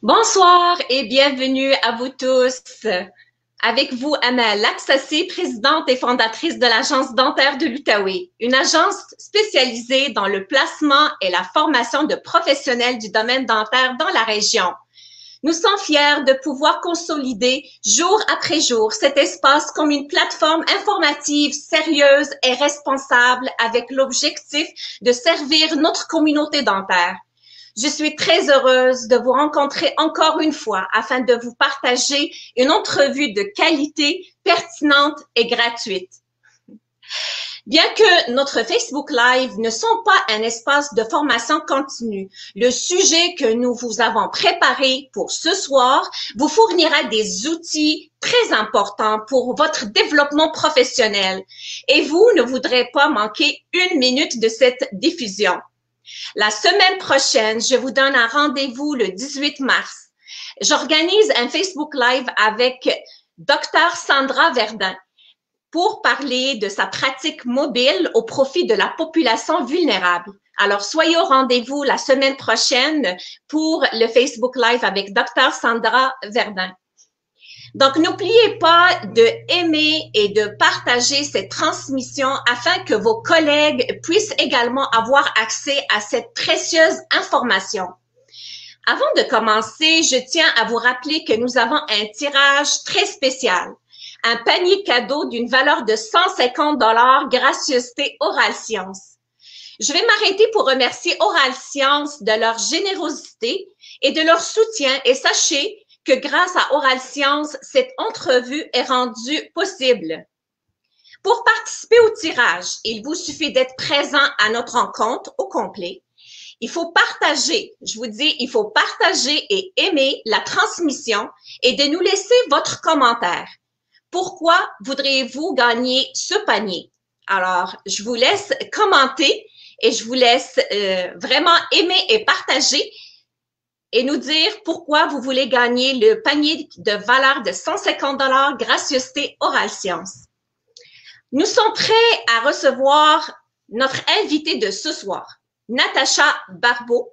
Bonsoir et bienvenue à vous tous. Avec vous, Amal Laksassi, présidente et fondatrice de l'Agence dentaire de l'Outaouais, une agence spécialisée dans le placement et la formation de professionnels du domaine dentaire dans la région. Nous sommes fiers de pouvoir consolider jour après jour cet espace comme une plateforme informative sérieuse et responsable avec l'objectif de servir notre communauté dentaire. Je suis très heureuse de vous rencontrer encore une fois afin de vous partager une entrevue de qualité, pertinente et gratuite. Bien que notre Facebook Live ne sont pas un espace de formation continue, le sujet que nous vous avons préparé pour ce soir vous fournira des outils très importants pour votre développement professionnel et vous ne voudrez pas manquer une minute de cette diffusion. La semaine prochaine, je vous donne un rendez-vous le 18 mars. J'organise un Facebook Live avec Dr Sandra Verdun pour parler de sa pratique mobile au profit de la population vulnérable. Alors, soyez au rendez-vous la semaine prochaine pour le Facebook Live avec Dr Sandra Verdun. Donc, n'oubliez pas de aimer et de partager cette transmission afin que vos collègues puissent également avoir accès à cette précieuse information. Avant de commencer, je tiens à vous rappeler que nous avons un tirage très spécial. Un panier cadeau d'une valeur de 150 $ gracieuseté Oral Science. Je vais m'arrêter pour remercier Oral Science de leur générosité et de leur soutien et sachez que grâce à Oral Science, cette entrevue est rendue possible. Pour participer au tirage, il vous suffit d'être présent à notre rencontre au complet. Il faut partager, je vous dis, il faut partager et aimer la transmission et de nous laisser votre commentaire. Pourquoi voudriez-vous gagner ce panier? Alors, je vous laisse commenter et je vous laisse vraiment aimer et partager et nous dire pourquoi vous voulez gagner le panier de valeur de 150 $ gracieuseté Oral Science. Nous sommes prêts à recevoir notre invitée de ce soir, Natacha Barbeau,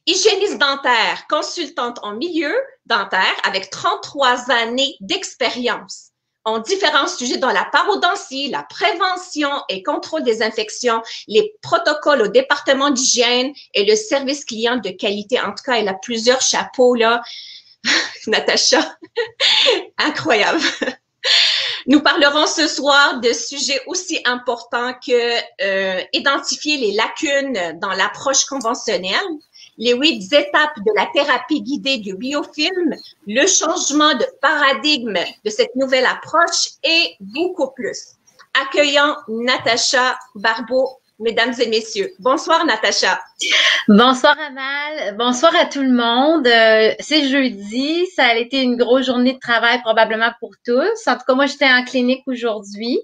hygiéniste dentaire, consultante en milieu dentaire avec 33 années d'expérience en différents sujets dans la parodontie, la prévention et contrôle des infections, les protocoles au département d'hygiène et le service client de qualité. En tout cas, elle a plusieurs chapeaux, là. Natacha, incroyable. Nous parlerons ce soir de sujets aussi importants que identifier les lacunes dans l'approche conventionnelle, les 8 étapes de la thérapie guidée du biofilm, le changement de paradigme de cette nouvelle approche et beaucoup plus. Accueillons Natacha Barbeau, mesdames et messieurs. Bonsoir Natacha. Bonsoir Amal, bonsoir à tout le monde. C'est jeudi, ça a été une grosse journée de travail probablement pour tous. En tout cas, moi j'étais en clinique aujourd'hui.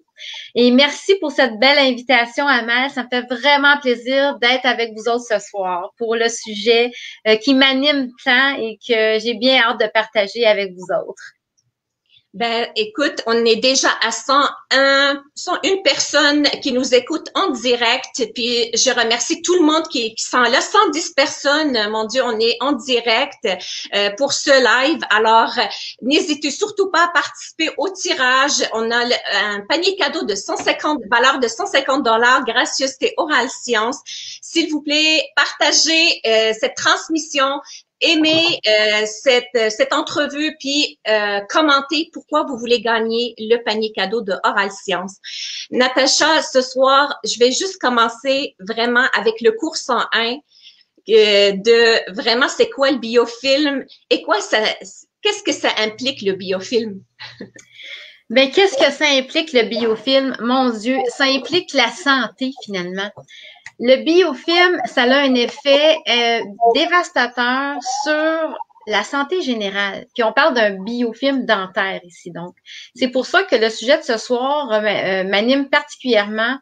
Et merci pour cette belle invitation, Amal. Ça me fait vraiment plaisir d'être avec vous autres ce soir pour le sujet qui m'anime tant et que j'ai bien hâte de partager avec vous autres. Ben, écoute, on est déjà à 101 personnes qui nous écoutent en direct. Puis, je remercie tout le monde qui sont là. 110 personnes, mon Dieu, on est en direct pour ce live. Alors, n'hésitez surtout pas à participer au tirage. On a un panier cadeau de 150, valeur de 150 $ gracieuseté Oral Science. S'il vous plaît, partagez cette transmission. Aimez cette entrevue, puis commentez pourquoi vous voulez gagner le panier cadeau de Oral Science. Natacha, ce soir, je vais juste commencer vraiment avec le cours 101 de vraiment c'est quoi le biofilm et qu'est-ce que ça implique le biofilm? Ben, qu'est-ce que ça implique le biofilm? Mon Dieu, ça implique la santé finalement. Le biofilm, ça a un effet dévastateur sur la santé générale. Puis on parle d'un biofilm dentaire ici, donc. C'est pour ça que le sujet de ce soir m'anime particulièrement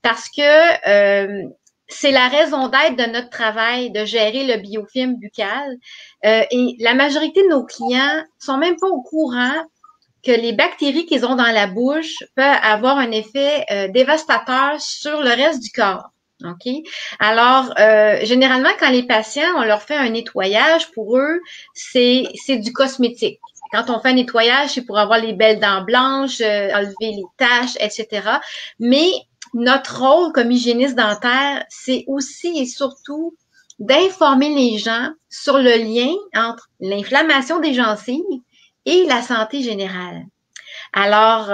parce que c'est la raison d'être de notre travail de gérer le biofilm buccal. Et la majorité de nos clients sont même pas au courant que les bactéries qu'ils ont dans la bouche peuvent avoir un effet dévastateur sur le reste du corps. OK? Alors, généralement, quand les patients, on leur fait un nettoyage, pour eux, c'est du cosmétique. Quand on fait un nettoyage, c'est pour avoir les belles dents blanches, enlever les taches, etc. Mais notre rôle comme hygiéniste dentaire, c'est aussi et surtout d'informer les gens sur le lien entre l'inflammation des gencives et la santé générale. Alors,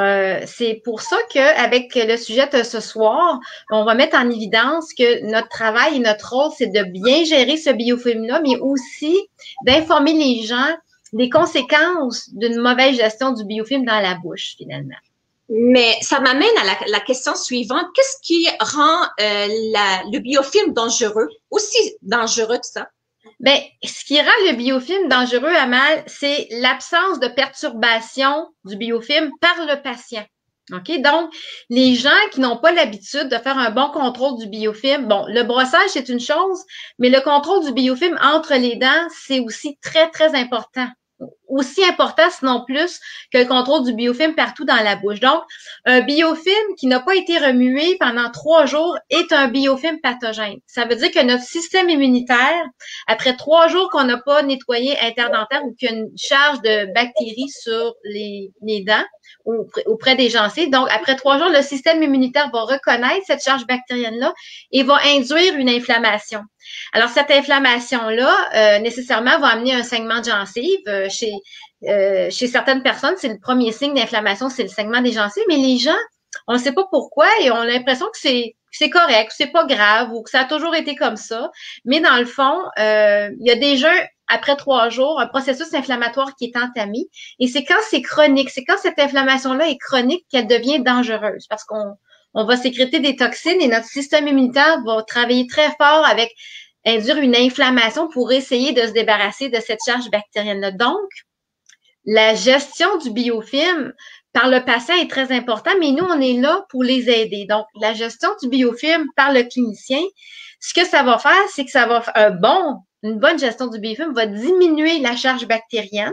c'est pour ça qu'avec le sujet de ce soir, on va mettre en évidence que notre travail et notre rôle, c'est de bien gérer ce biofilm-là, mais aussi d'informer les gens des conséquences d'une mauvaise gestion du biofilm dans la bouche, finalement. Mais ça m'amène à la question suivante. Qu'est-ce qui rend le biofilm dangereux, aussi dangereux que ça? Ben, ce qui rend le biofilm dangereux, Amal, c'est l'absence de perturbation du biofilm par le patient. OK? Donc, les gens qui n'ont pas l'habitude de faire un bon contrôle du biofilm, bon, le brossage, c'est une chose, mais le contrôle du biofilm entre les dents, c'est aussi très, très important. Aussi important, sinon plus, que le contrôle du biofilm partout dans la bouche. Donc, un biofilm qui n'a pas été remué pendant 3 jours est un biofilm pathogène. Ça veut dire que notre système immunitaire, après 3 jours qu'on n'a pas nettoyé interdentaire ou qu'il y a une charge de bactéries sur les dents, auprès des gencives. Donc, après 3 jours, le système immunitaire va reconnaître cette charge bactérienne-là et va induire une inflammation. Alors, cette inflammation-là, nécessairement, va amener un saignement de gencive. Chez certaines personnes, c'est le premier signe d'inflammation, c'est le saignement des gencives, mais les gens, on ne sait pas pourquoi et on a l'impression que c'est correct, que c'est pas grave ou que ça a toujours été comme ça. Mais dans le fond, il y a déjà, après 3 jours, un processus inflammatoire qui est entamé. Et c'est quand c'est chronique, c'est quand cette inflammation-là est chronique qu'elle devient dangereuse parce qu'on va sécréter des toxines et notre système immunitaire va travailler très fort avec induire une inflammation pour essayer de se débarrasser de cette charge bactérienne-là. Donc, la gestion du biofilm par le patient est très importante, mais nous, on est là pour les aider. Donc, la gestion du biofilm par le clinicien, ce que ça va faire, c'est que ça va faire une bonne gestion du biofilm va diminuer la charge bactérienne,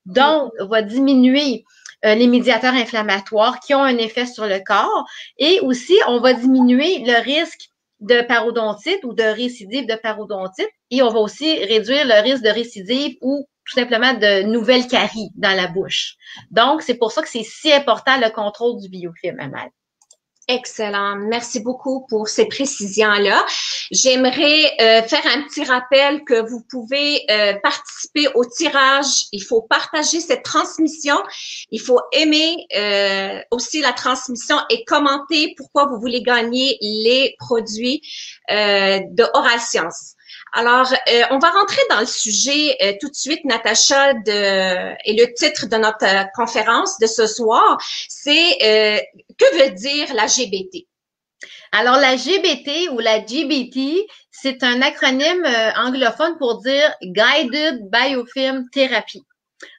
donc va diminuer les médiateurs inflammatoires qui ont un effet sur le corps et aussi, on va diminuer le risque de parodontite ou de récidive de parodontite et on va aussi réduire le risque de récidive ou tout simplement de nouvelles caries dans la bouche. Donc, c'est pour ça que c'est si important le contrôle du biofilm, Amal. Excellent. Merci beaucoup pour ces précisions-là. J'aimerais faire un petit rappel que vous pouvez participer au tirage. Il faut partager cette transmission. Il faut aimer aussi la transmission et commenter pourquoi vous voulez gagner les produits de Oralscience. Alors, on va rentrer dans le sujet tout de suite, Natacha, et le titre de notre conférence de ce soir, c'est que veut dire la GBT? Alors, la GBT ou la GBT, c'est un acronyme anglophone pour dire Guided Biofilm Therapy.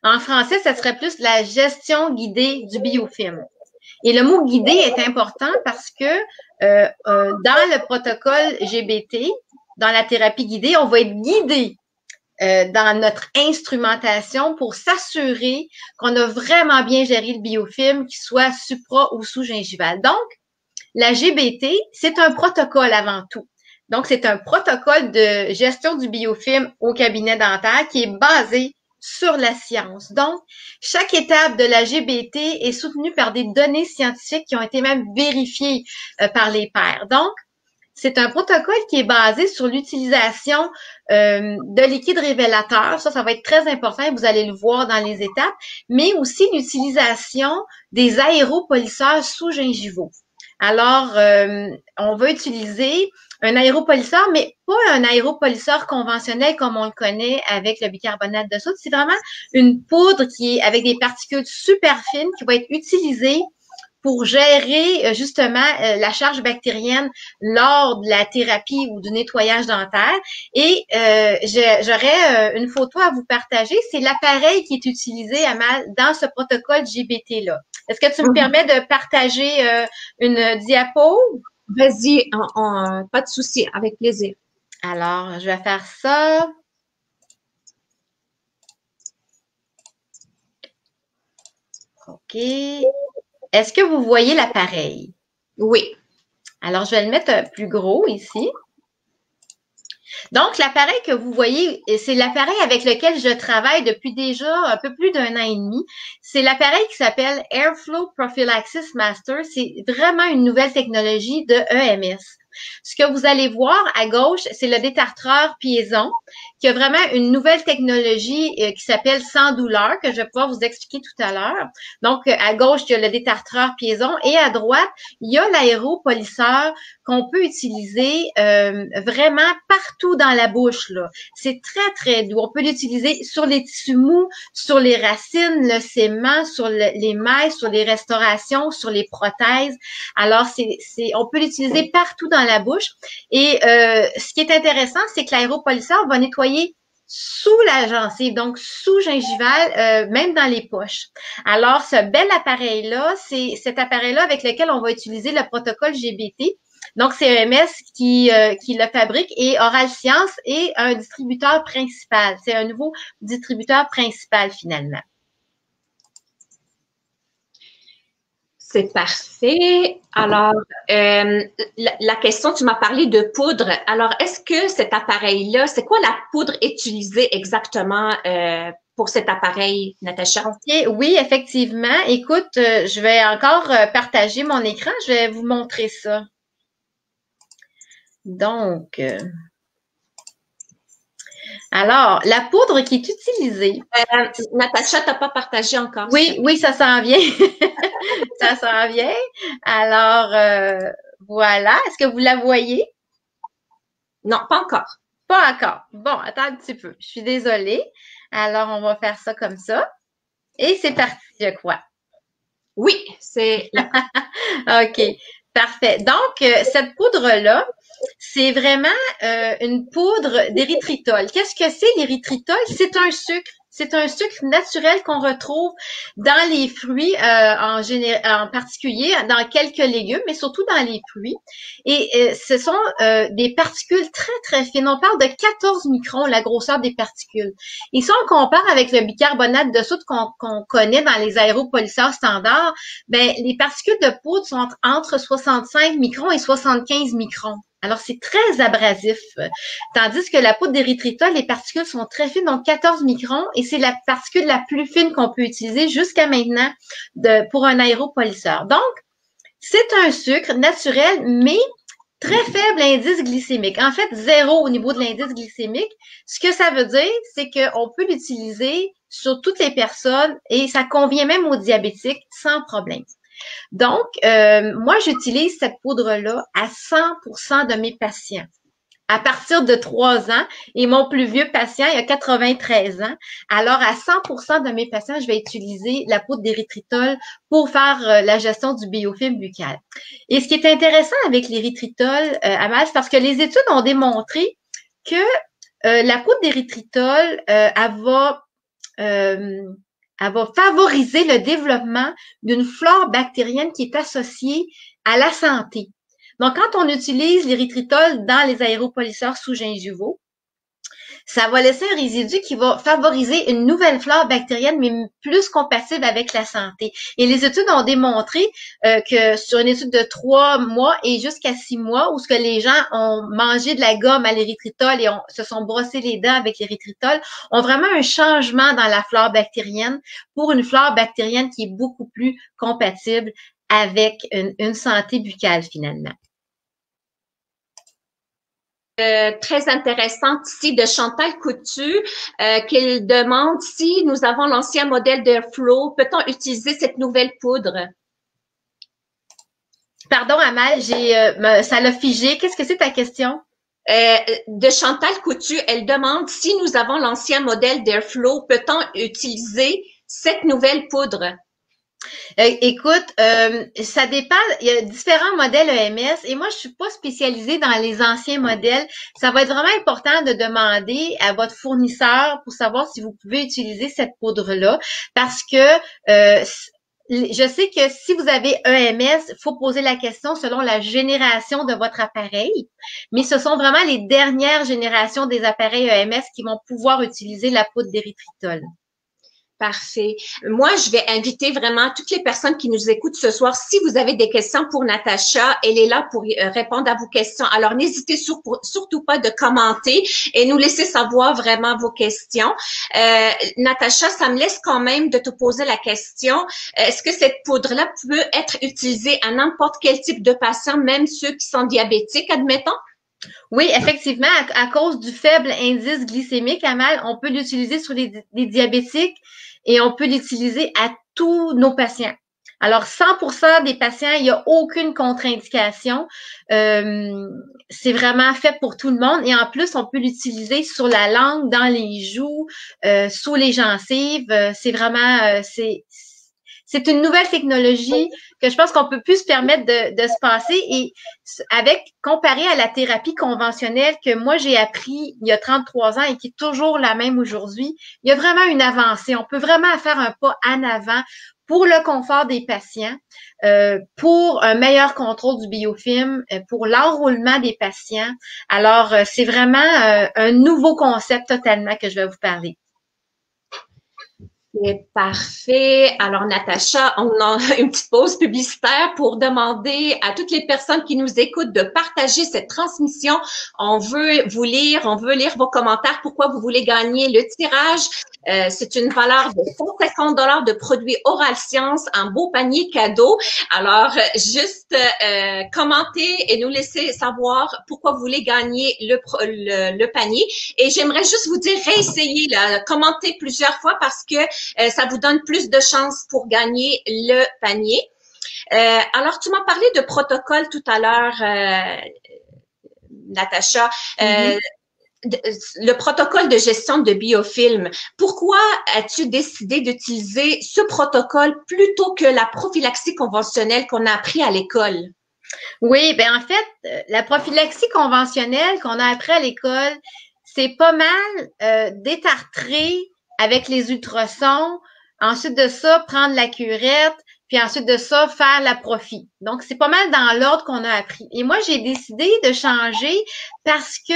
En français, ça serait plus la gestion guidée du biofilm. Et le mot guidé est important parce que dans le protocole GBT, dans la thérapie guidée, on va être guidé dans notre instrumentation pour s'assurer qu'on a vraiment bien géré le biofilm, qu'il soit supra ou sous-gingival. Donc, la GBT, c'est un protocole avant tout. Donc, c'est un protocole de gestion du biofilm au cabinet dentaire qui est basé sur la science. Donc, chaque étape de la GBT est soutenue par des données scientifiques qui ont été même vérifiées par les pairs. Donc, c'est un protocole qui est basé sur l'utilisation de liquides révélateurs. Ça va être très important et vous allez le voir dans les étapes, mais aussi l'utilisation des aéropolisseurs sous-gingivaux. Alors, on va utiliser un aéropolisseur, mais pas un aéropolisseur conventionnel comme on le connaît avec le bicarbonate de soude. C'est vraiment une poudre qui est avec des particules super fines qui va être utilisée pour gérer justement la charge bactérienne lors de la thérapie ou du nettoyage dentaire. Et j'aurais une photo à vous partager. C'est l'appareil qui est utilisé dans ce protocole GBT-là. Est-ce que tu me permets de partager une diapo? Vas-y, pas de souci, avec plaisir. Alors, je vais faire ça. OK. Est-ce que vous voyez l'appareil? Oui. Alors, je vais le mettre plus gros ici. Donc, l'appareil que vous voyez, c'est l'appareil avec lequel je travaille depuis déjà un peu plus d'1 an et demi. C'est l'appareil qui s'appelle Airflow Prophylaxis Master. C'est vraiment une nouvelle technologie de EMS. Ce que vous allez voir à gauche, c'est le détartreur Piezon, qui a vraiment une nouvelle technologie qui s'appelle sans douleur, que je vais pouvoir vous expliquer tout à l'heure. Donc, à gauche, il y a le détartreur Piezon et à droite, il y a l'aéropolisseur qu'on peut utiliser vraiment partout dans la bouche, là. C'est très, très doux. On peut l'utiliser sur les tissus mous, sur les racines, le sément, sur les mailles, sur les restaurations, sur les prothèses. Alors, on peut l'utiliser partout dans la bouche. Et ce qui est intéressant, c'est que l'aéropolisseur va nettoyer sous la gencive, donc sous-gingivale, même dans les poches. Alors, ce bel appareil-là, c'est cet appareil-là avec lequel on va utiliser le protocole GBT. Donc, c'est EMS qui le fabrique et Oral Science est un distributeur principal. C'est un nouveau distributeur principal, finalement. C'est parfait. Alors, la question, tu m'as parlé de poudre. Alors, est-ce que cet appareil-là, c'est quoi la poudre utilisée exactement pour cet appareil, Natacha? Okay, oui, effectivement. Écoute, je vais encore partager mon écran. Je vais vous montrer ça. Donc, alors, la poudre qui est utilisée. Natacha, tu n'as pas partagé encore. Oui, oui, ça s'en vient. Ça s'en vient. Alors, voilà. Est-ce que vous la voyez? Non, pas encore. Pas encore. Bon, attends un petit peu. Je suis désolée. Alors, on va faire ça comme ça. Et c'est parti, je crois. Oui, c'est là. OK. Parfait. Donc, cette poudre-là, c'est vraiment une poudre d'érythritol. Qu'est-ce que c'est l'érythritol? C'est un sucre. C'est un sucre naturel qu'on retrouve dans les fruits en particulier, dans quelques légumes, mais surtout dans les fruits. Et ce sont des particules très, très fines. On parle de 14 microns, la grosseur des particules. Et si on compare avec le bicarbonate de soude qu'on connaît dans les aéropolisseurs standards, ben les particules de poudre sont entre 65 microns et 75 microns. Alors, c'est très abrasif. Tandis que la poudre d'érythritol, les particules sont très fines, donc 14 microns, et c'est la particule la plus fine qu'on peut utiliser jusqu'à maintenant pour un aéropolisseur. Donc, c'est un sucre naturel, mais très faible indice glycémique. En fait, 0 au niveau de l'indice glycémique. Ce que ça veut dire, c'est qu'on peut l'utiliser sur toutes les personnes et ça convient même aux diabétiques sans problème. Donc, moi, j'utilise cette poudre-là à 100% de mes patients à partir de 3 ans et mon plus vieux patient, il a 93 ans. Alors, à 100% de mes patients, je vais utiliser la poudre d'érythritol pour faire la gestion du biofilm buccal. Et ce qui est intéressant avec l'érythritol, Amal, c'est parce que les études ont démontré que la poudre d'érythritol, elle va favoriser le développement d'une flore bactérienne qui est associée à la santé. Donc, quand on utilise l'érythritol dans les aéropolisseurs sous-gingivaux, ça va laisser un résidu qui va favoriser une nouvelle flore bactérienne, mais plus compatible avec la santé. Et les études ont démontré que sur une étude de 3 mois et jusqu'à 6 mois, où ce que les gens ont mangé de la gomme à l'érythritol et se sont brossés les dents avec l'érythritol, ont vraiment un changement dans la flore bactérienne pour une flore bactérienne qui est beaucoup plus compatible avec une santé buccale finalement. Très intéressante ici de Chantal Coutu qu'il demande si nous avons l'ancien modèle d'Airflow, peut-on utiliser cette nouvelle poudre? Pardon, Amal, ça l'a figé. Qu'est-ce que c'est ta question? De Chantal Coutu, elle demande si nous avons l'ancien modèle d'Airflow, peut-on utiliser cette nouvelle poudre? Écoute, ça dépend. Il y a différents modèles EMS et moi, je suis pas spécialisée dans les anciens modèles. Ça va être vraiment important de demander à votre fournisseur pour savoir si vous pouvez utiliser cette poudre-là parce que je sais que si vous avez EMS, il faut poser la question selon la génération de votre appareil, mais ce sont vraiment les dernières générations des appareils EMS qui vont pouvoir utiliser la poudre d'érythritol. Parfait. Moi, je vais inviter vraiment toutes les personnes qui nous écoutent ce soir. Si vous avez des questions pour Natacha, elle est là pour répondre à vos questions. Alors, n'hésitez surtout pas de commenter et nous laisser savoir vraiment vos questions. Natacha, ça me laisse quand même de te poser la question. Est-ce que cette poudre-là peut être utilisée à n'importe quel type de patient, même ceux qui sont diabétiques, admettons? Oui, effectivement, à cause du faible indice glycémique, Amal, on peut l'utiliser sur les diabétiques et on peut l'utiliser à tous nos patients. Alors, 100% des patients, il n'y a aucune contre-indication. C'est vraiment fait pour tout le monde. Et en plus, on peut l'utiliser sur la langue, dans les joues, sous les gencives. C'est vraiment, c'est une nouvelle technologie que je pense qu'on peut plus se permettre de se passer et comparé à la thérapie conventionnelle que moi j'ai appris il y a 33 ans et qui est toujours la même aujourd'hui, il y a vraiment une avancée. On peut vraiment faire un pas en avant pour le confort des patients, pour un meilleur contrôle du biofilm, pour l'enrôlement des patients. Alors, c'est vraiment un nouveau concept totalement que je vais vous parler. C'est parfait. Alors, Natacha, on a une petite pause publicitaire pour demander à toutes les personnes qui nous écoutent de partager cette transmission. On veut lire vos commentaires, pourquoi vous voulez gagner le tirage. C'est une valeur de 150 $ de produits Oral Science, un beau panier cadeau. Alors, juste commenter et nous laisser savoir pourquoi vous voulez gagner le panier. Et j'aimerais juste vous dire, réessayez, commentez plusieurs fois parce que ça vous donne plus de chances pour gagner le panier. Alors, tu m'as parlé de protocole tout à l'heure, Natacha. Le protocole de gestion de biofilm. Pourquoi as-tu décidé d'utiliser ce protocole plutôt que la prophylaxie conventionnelle qu'on a appris à l'école? Oui, ben en fait, la prophylaxie conventionnelle qu'on a appris à l'école, c'est pas mal détartré avec les ultrasons. Ensuite de ça, prendre la curette, puis ensuite de ça, faire la prophy. Donc, c'est pas mal dans l'ordre qu'on a appris. Et moi, j'ai décidé de changer parce que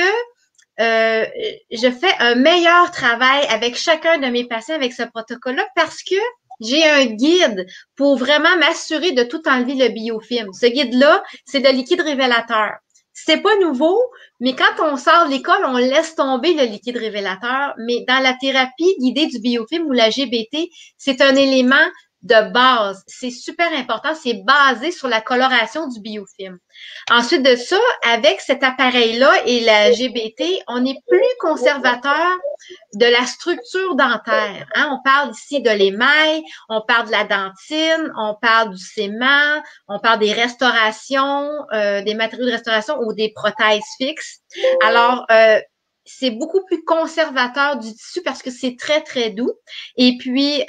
je fais un meilleur travail avec chacun de mes patients avec ce protocole-là parce que j'ai un guide pour vraiment m'assurer de tout enlever le biofilm. Ce guide-là, c'est le liquide révélateur. C'est pas nouveau, mais quand on sort de l'école, on laisse tomber le liquide révélateur. Mais dans la thérapie guidée du biofilm ou la GBT, c'est un élément de base. C'est super important. C'est basé sur la coloration du biofilm. Ensuite de ça, avec cet appareil-là et la GBT, on est plus conservateur de la structure dentaire. Hein? On parle ici de l'émail, on parle de la dentine, on parle du ciment, on parle des restaurations, des matériaux de restauration ou des prothèses fixes. Alors, c'est beaucoup plus conservateur du tissu parce que c'est très, très doux. Et puis,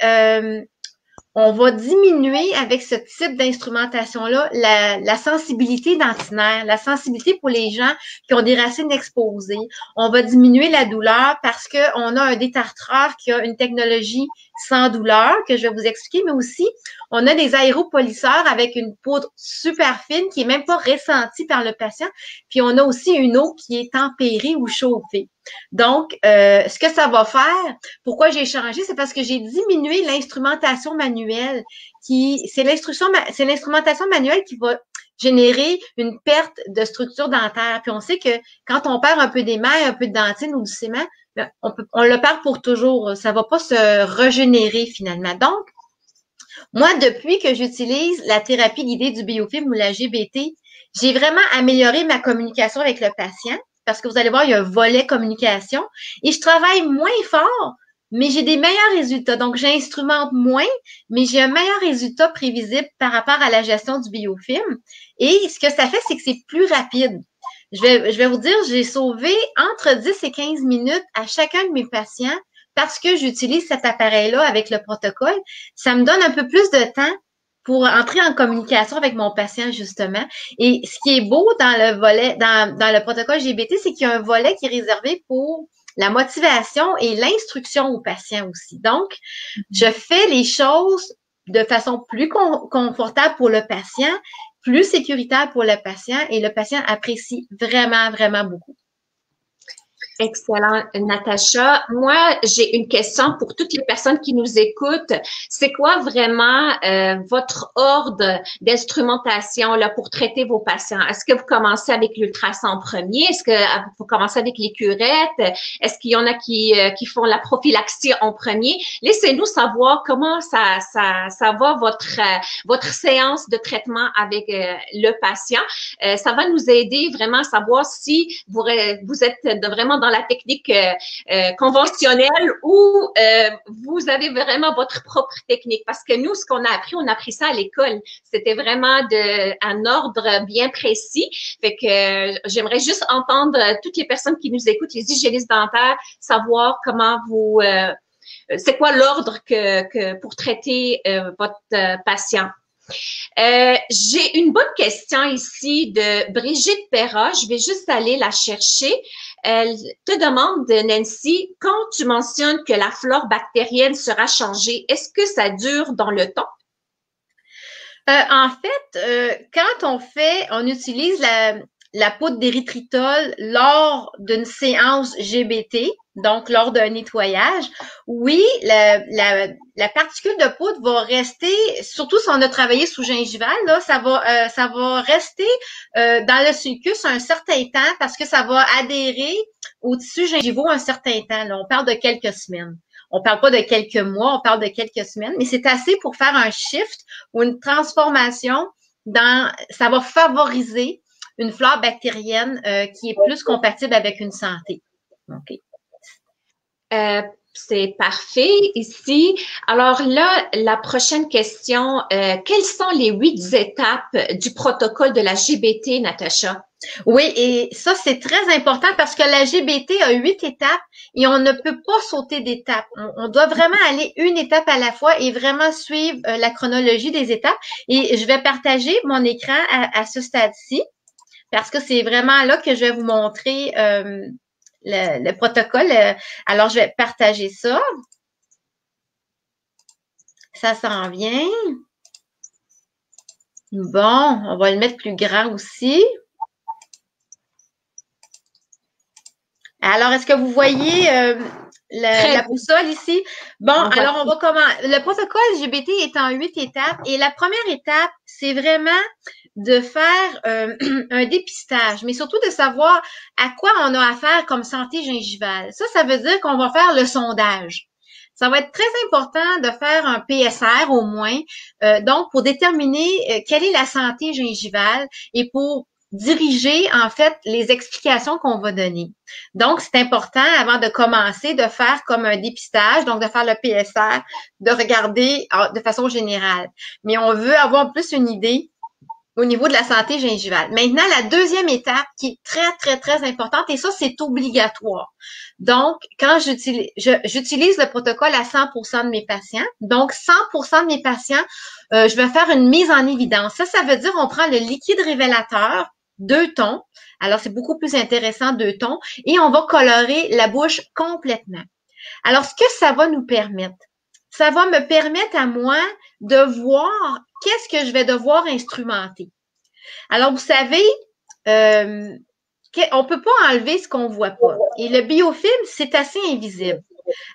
on va diminuer avec ce type d'instrumentation-là la sensibilité dentinaire, la sensibilité pour les gens qui ont des racines exposées. On va diminuer la douleur parce qu'on a un détartreur qui a une technologie sans douleur que je vais vous expliquer, mais aussi on a des aéropolisseurs avec une poudre super fine qui est même pas ressentie par le patient. Puis on a aussi une eau qui est tempérée ou chauffée. Donc, ce que ça va faire, pourquoi j'ai changé, c'est parce que j'ai diminué l'instrumentation manuelle c'est l'instrumentation manuelle qui va générer une perte de structure dentaire. Puis on sait que quand on perd un peu d'émail, un peu de dentine ou du ciment, on le perd pour toujours. Ça va pas se régénérer finalement. Donc, moi, depuis que j'utilise la thérapie guidée du biofilm ou la GBT, j'ai vraiment amélioré ma communication avec le patient. Parce que vous allez voir, il y a un volet communication et je travaille moins fort, mais j'ai des meilleurs résultats. Donc, j'instrumente moins, mais j'ai un meilleur résultat prévisible par rapport à la gestion du biofilm. Et ce que ça fait, c'est que c'est plus rapide. Je vais vous dire, j'ai sauvé entre 10 et 15 minutes à chacun de mes patients parce que j'utilise cet appareil-là avec le protocole. Ça me donne un peu plus de temps pour entrer en communication avec mon patient, justement. Et ce qui est beau dans le volet, dans le protocole GBT, c'est qu'il y a un volet qui est réservé pour la motivation et l'instruction au patient aussi. Donc, je fais les choses de façon plus confortable pour le patient, plus sécuritaire pour le patient, et le patient apprécie vraiment, vraiment beaucoup. Excellent, Natacha. Moi, j'ai une question pour toutes les personnes qui nous écoutent. C'est quoi vraiment votre ordre d'instrumentation là pour traiter vos patients? Est-ce que vous commencez avec l'ultrason en premier? Est-ce que vous commencez avec les curettes? Est-ce qu'il y en a qui font la prophylaxie en premier? Laissez-nous savoir comment ça va votre séance de traitement avec le patient. Ça va nous aider vraiment à savoir si vous êtes vraiment dans la technique conventionnelle ou vous avez vraiment votre propre technique. Parce que nous, ce qu'on a appris, on a appris ça à l'école. C'était vraiment un ordre bien précis. Fait que j'aimerais juste entendre toutes les personnes qui nous écoutent, les hygiénistes dentaires, savoir comment vous... c'est quoi l'ordre pour traiter votre patient. J'ai une bonne question ici de Brigitte Perra. Je vais juste aller la chercher. Elle te demande, Nancy, quand tu mentionnes que la flore bactérienne sera changée, est-ce que ça dure dans le temps? En fait, quand on utilise la poudre d'érythritol lors d'une séance GBT, donc lors d'un nettoyage, oui, la particule de poudre va rester, surtout si on a travaillé sous gingival, là, ça va rester dans le sulcus un certain temps parce que ça va adhérer au tissu gingivaux un certain temps. Là, on parle de quelques semaines. On parle pas de quelques mois, on parle de quelques semaines, mais c'est assez pour faire un shift ou une transformation ça va favoriser une flore bactérienne qui est plus compatible avec une santé. Okay. C'est parfait ici. Alors là, la prochaine question, quelles sont les 8 étapes du protocole de la GBT, Natacha? Oui, et ça, c'est très important parce que la GBT a 8 étapes et on ne peut pas sauter d'étapes. On doit vraiment aller une étape à la fois et vraiment suivre la chronologie des étapes. Et je vais partager mon écran à ce stade-ci parce que c'est vraiment là que je vais vous montrer le protocole. Alors, je vais partager ça. Ça s'en vient. Bon, on va le mettre plus grand aussi. Alors, est-ce que vous voyez la boussole ici? Bon, alors on va commencer. Le protocole GBT est en 8 étapes et la première étape, c'est vraiment de faire un dépistage, mais surtout de savoir à quoi on a affaire comme santé gingivale. Ça veut dire qu'on va faire le sondage. Ça va être très important de faire un PSR au moins, donc pour déterminer quelle est la santé gingivale et pour diriger en fait les explications qu'on va donner. Donc, c'est important avant de commencer de faire comme un dépistage, donc de faire le PSR, de regarder de façon générale. Mais on veut avoir plus une idée au niveau de la santé gingivale. Maintenant, la deuxième étape qui est très, très, très importante, et ça, c'est obligatoire. Donc, quand j'utilise le protocole à 100% de mes patients, donc 100% de mes patients, je vais faire une mise en évidence. Ça veut dire on prend le liquide révélateur, 2 tons. Alors, c'est beaucoup plus intéressant, 2 tons. Et on va colorer la bouche complètement. Alors, ce que ça va nous permettre, ça va me permettre à moi de voir qu'est-ce que je vais devoir instrumenter. Alors, vous savez, on peut pas enlever ce qu'on voit pas. Et le biofilm, c'est assez invisible.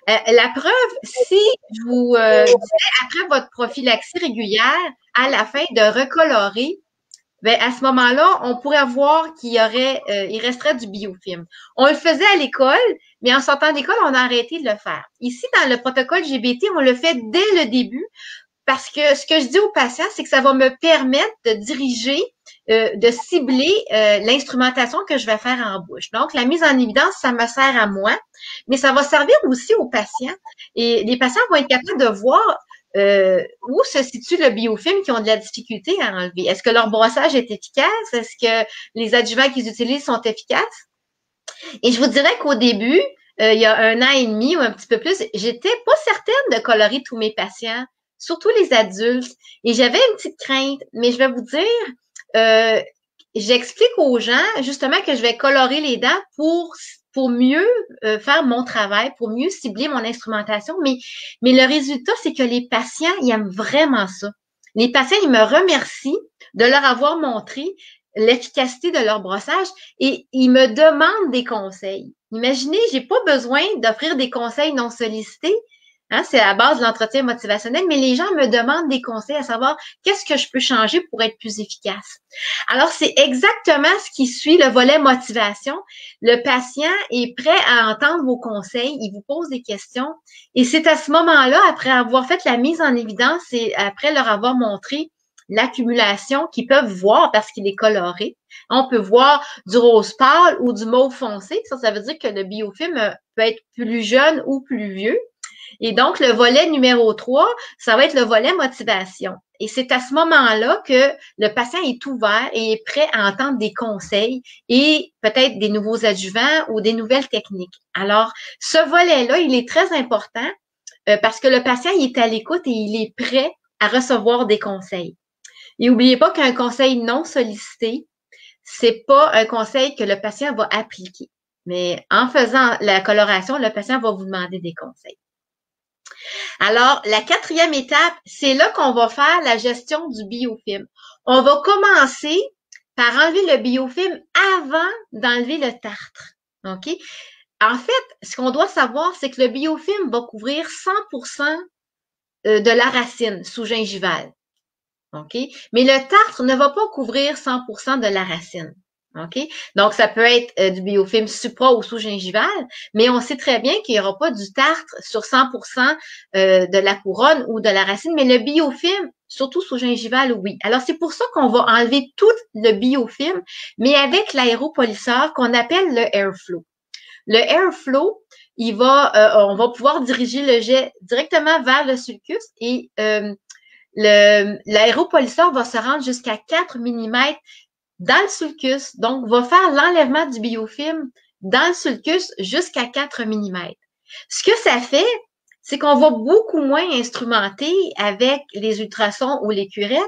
La preuve, si je vous disais après votre prophylaxie régulière, à la fin de recolorer, ben à ce moment-là, on pourrait voir il resterait du biofilm. On le faisait à l'école, mais en sortant d'école, on a arrêté de le faire. Ici, dans le protocole GBT, on le fait dès le début parce que ce que je dis aux patients, c'est que ça va me permettre de diriger, de cibler l'instrumentation que je vais faire en bouche. Donc, la mise en évidence, ça me sert à moi, mais ça va servir aussi aux patients. Et les patients vont être capables de voir où se situe le biofilm qui ont de la difficulté à enlever. Est-ce que leur brossage est efficace? Est-ce que les adjuvants qu'ils utilisent sont efficaces? Et je vous dirais qu'au début, il y a 1 an et demi ou un petit peu plus, j'étais pas certaine de colorer tous mes patients, surtout les adultes. Et j'avais une petite crainte, mais je vais vous dire, j'explique aux gens justement que je vais colorer les dents pour mieux faire mon travail, pour mieux cibler mon instrumentation. Mais le résultat, c'est que les patients, ils aiment vraiment ça. Les patients, ils me remercient de leur avoir montré l'efficacité de leur brossage et ils me demandent des conseils. Imaginez, j'ai pas besoin d'offrir des conseils non sollicités. Hein, c'est la base de l'entretien motivationnel, mais les gens me demandent des conseils à savoir qu'est-ce que je peux changer pour être plus efficace. Alors, c'est exactement ce qui suit le volet motivation. Le patient est prêt à entendre vos conseils, il vous pose des questions et c'est à ce moment-là, après avoir fait la mise en évidence et après leur avoir montré l'accumulation qu'ils peuvent voir parce qu'il est coloré. On peut voir du rose pâle ou du mauve foncé. Ça veut dire que le biofilm peut être plus jeune ou plus vieux. Et donc, le volet numéro 3, ça va être le volet motivation. Et c'est à ce moment-là que le patient est ouvert et est prêt à entendre des conseils et peut-être des nouveaux adjuvants ou des nouvelles techniques. Alors, ce volet-là, il est très important parce que le patient, il est à l'écoute et il est prêt à recevoir des conseils. Et n'oubliez pas qu'un conseil non sollicité, c'est pas un conseil que le patient va appliquer. Mais en faisant la coloration, le patient va vous demander des conseils. Alors, la 4e étape, c'est là qu'on va faire la gestion du biofilm. On va commencer par enlever le biofilm avant d'enlever le tartre. OK? En fait, ce qu'on doit savoir, c'est que le biofilm va couvrir 100% de la racine sous-gingivale. OK? Mais le tartre ne va pas couvrir 100% de la racine. OK? Donc, ça peut être du biofilm supra ou sous-gingival, mais on sait très bien qu'il n'y aura pas du tartre sur 100% de la couronne ou de la racine, mais le biofilm, surtout sous-gingival, oui. Alors, c'est pour ça qu'on va enlever tout le biofilm, mais avec l'aéropolisseur qu'on appelle le airflow. Le airflow, on va pouvoir diriger le jet directement vers le sulcus et l'aéropolisseur va se rendre jusqu'à 4 mm dans le sulcus, donc va faire l'enlèvement du biofilm dans le sulcus jusqu'à 4 mm. Ce que ça fait, c'est qu'on va beaucoup moins instrumenter avec les ultrasons ou les curettes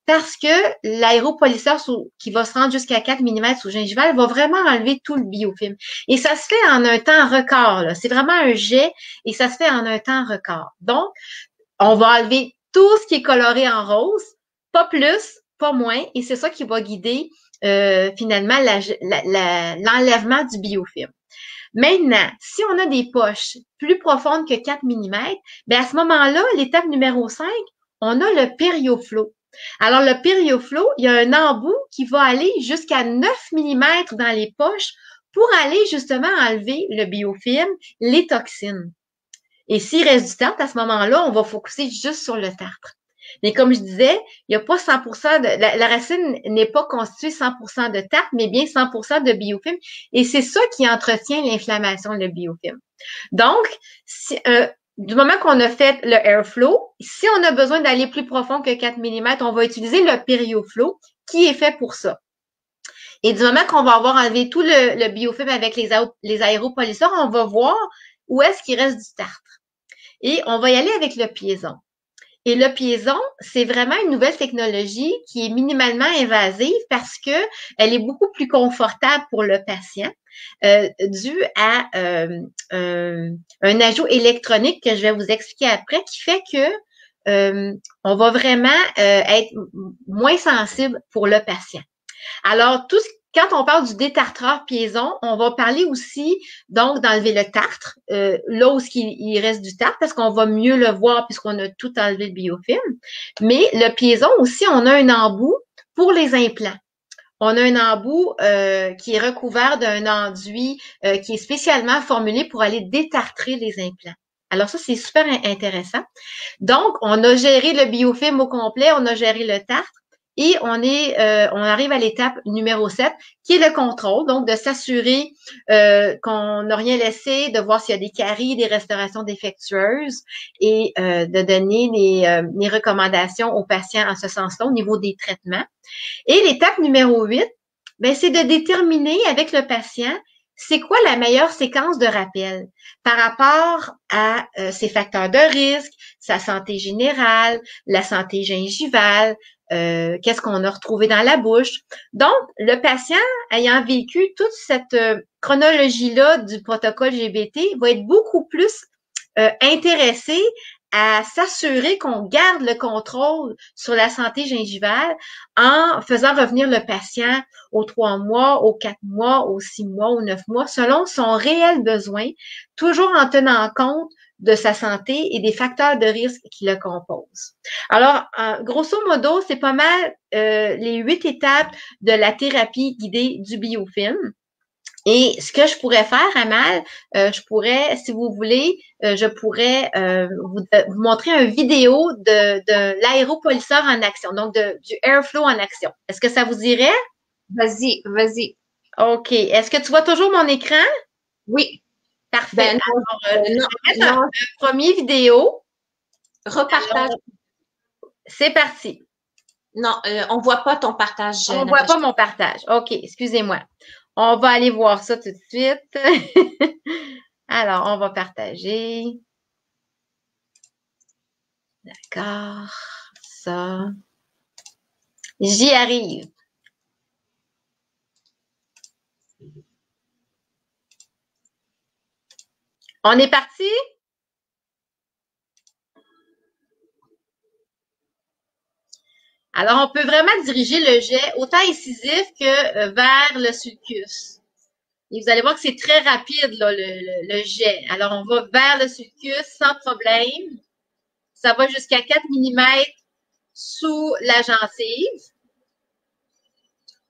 parce que l'aéropolisseur qui va se rendre jusqu'à 4 mm sous gingival va vraiment enlever tout le biofilm. Et ça se fait en un temps record. C'est vraiment un jet et ça se fait en un temps record. Donc, on va enlever tout ce qui est coloré en rose, pas plus, pas moins, et c'est ça qui va guider finalement l'enlèvement du biofilm. Maintenant, si on a des poches plus profondes que 4 mm, bien à ce moment-là, l'étape numéro 5, on a le périoflow. Alors, le périoflow, il y a un embout qui va aller jusqu'à 9 mm dans les poches pour aller justement enlever le biofilm, les toxines. Et s'il reste du tartre, à ce moment-là, on va focuser juste sur le tartre. Mais comme je disais, il n'y a pas 100% la racine n'est pas constituée 100% de tartre, mais bien 100% de biofilm. Et c'est ça qui entretient l'inflammation, le biofilm. Donc, du moment qu'on a fait le airflow, si on a besoin d'aller plus profond que 4 mm, on va utiliser le périoflow qui est fait pour ça. Et du moment qu'on va avoir enlevé tout le biofilm avec les aéropolisseurs, on va voir où est-ce qu'il reste du tartre. Et on va y aller avec le piéson. Et le piéson, c'est vraiment une nouvelle technologie qui est minimalement invasive parce que elle est beaucoup plus confortable pour le patient dû à un ajout électronique que je vais vous expliquer après qui fait que on va vraiment être moins sensible pour le patient. Alors, quand on parle du détartreur piéson, on va parler aussi donc d'enlever le tartre, là où il reste du tartre, parce qu'on va mieux le voir puisqu'on a tout enlevé le biofilm. Mais le piéson aussi, on a un embout pour les implants. On a un embout qui est recouvert d'un enduit qui est spécialement formulé pour aller détartrer les implants. Alors ça, c'est super intéressant. Donc, on a géré le biofilm au complet, on a géré le tartre. Et on arrive à l'étape numéro 7, qui est le contrôle, donc de s'assurer qu'on n'a rien laissé, de voir s'il y a des caries, des restaurations défectueuses et de donner les recommandations aux patients en ce sens-là au niveau des traitements. Et l'étape numéro 8, ben, c'est de déterminer avec le patient c'est quoi la meilleure séquence de rappel par rapport à ses facteurs de risque, sa santé générale, la santé gingivale, qu'est-ce qu'on a retrouvé dans la bouche. Donc, le patient, ayant vécu toute cette chronologie-là du protocole GBT, va être beaucoup plus intéressé à s'assurer qu'on garde le contrôle sur la santé gingivale en faisant revenir le patient aux 3 mois, aux 4 mois, aux 6 mois, aux 9 mois, selon son réel besoin, toujours en tenant compte de sa santé et des facteurs de risque qui le composent. Alors, grosso modo, c'est pas mal les 8 étapes de la thérapie guidée du biofilm. Et ce que je pourrais faire, Amal, je pourrais, si vous voulez, je pourrais vous montrer une vidéo de l'aéropolisseur en action, donc du airflow en action. Est-ce que ça vous irait? Vas-y, vas-y. OK. Est-ce que tu vois toujours mon écran? Oui. Parfait. Ben, Alors, je vais mettre un premier vidéo. Repartage. Alors, c'est parti. Non, on voit pas ton partage. On voit pas mon partage. OK, excusez-moi. On va aller voir ça tout de suite. Alors, on va partager. D'accord. Ça. J'y arrive. On est parti? Alors, on peut vraiment diriger le jet autant incisif que vers le sulcus. Et vous allez voir que c'est très rapide, là, le jet. Alors, on va vers le sulcus sans problème. Ça va jusqu'à 4 mm sous la gencive.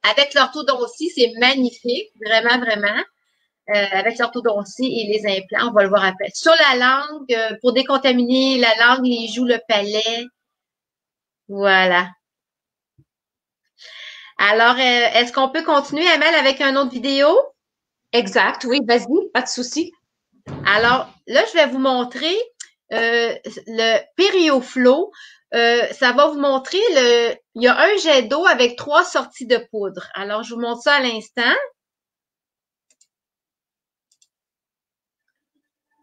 Avec l'orthodontie, c'est magnifique, vraiment, vraiment. Avec l'orthodontie et les implants, on va le voir après. Sur la langue, pour décontaminer la langue, les joues, le palais. Voilà. Alors, est-ce qu'on peut continuer, Amel, avec une autre vidéo? Exact, oui, vas-y, pas de souci. Alors, là, je vais vous montrer le PerioFlow. Ça va vous montrer il y a un jet d'eau avec 3 sorties de poudre. Alors, je vous montre ça à l'instant.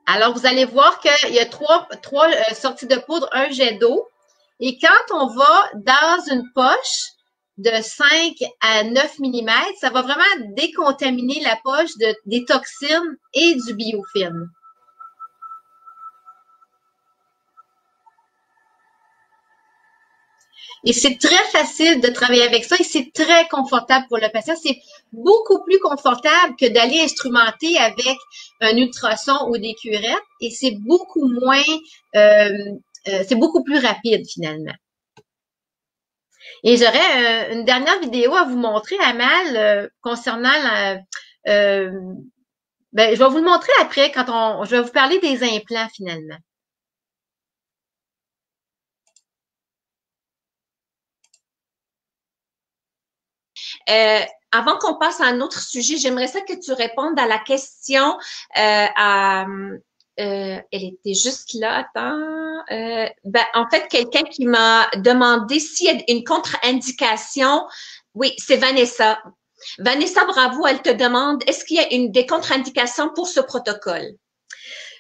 Alors, vous allez voir qu'il y a trois sorties de poudre, un jet d'eau. Et quand on va dans une poche de 5 à 9 mm, ça va vraiment décontaminer la poche des toxines et du biofilm. Et c'est très facile de travailler avec ça et c'est très confortable pour le patient. C'est beaucoup plus confortable que d'aller instrumenter avec un ultrason ou des curettes et c'est beaucoup moins, c'est beaucoup plus rapide finalement. Et j'aurais une dernière vidéo à vous montrer, Amal, concernant ben, je vais vous le montrer après quand je vais vous parler des implants finalement. Avant qu'on passe à un autre sujet, j'aimerais ça que tu répondes à la question elle était juste là, attends. Ben, en fait, quelqu'un qui m'a demandé s'il y a une contre-indication. Oui, c'est Vanessa. Vanessa, bravo, elle te demande, est-ce qu'il y a des contre-indications pour ce protocole?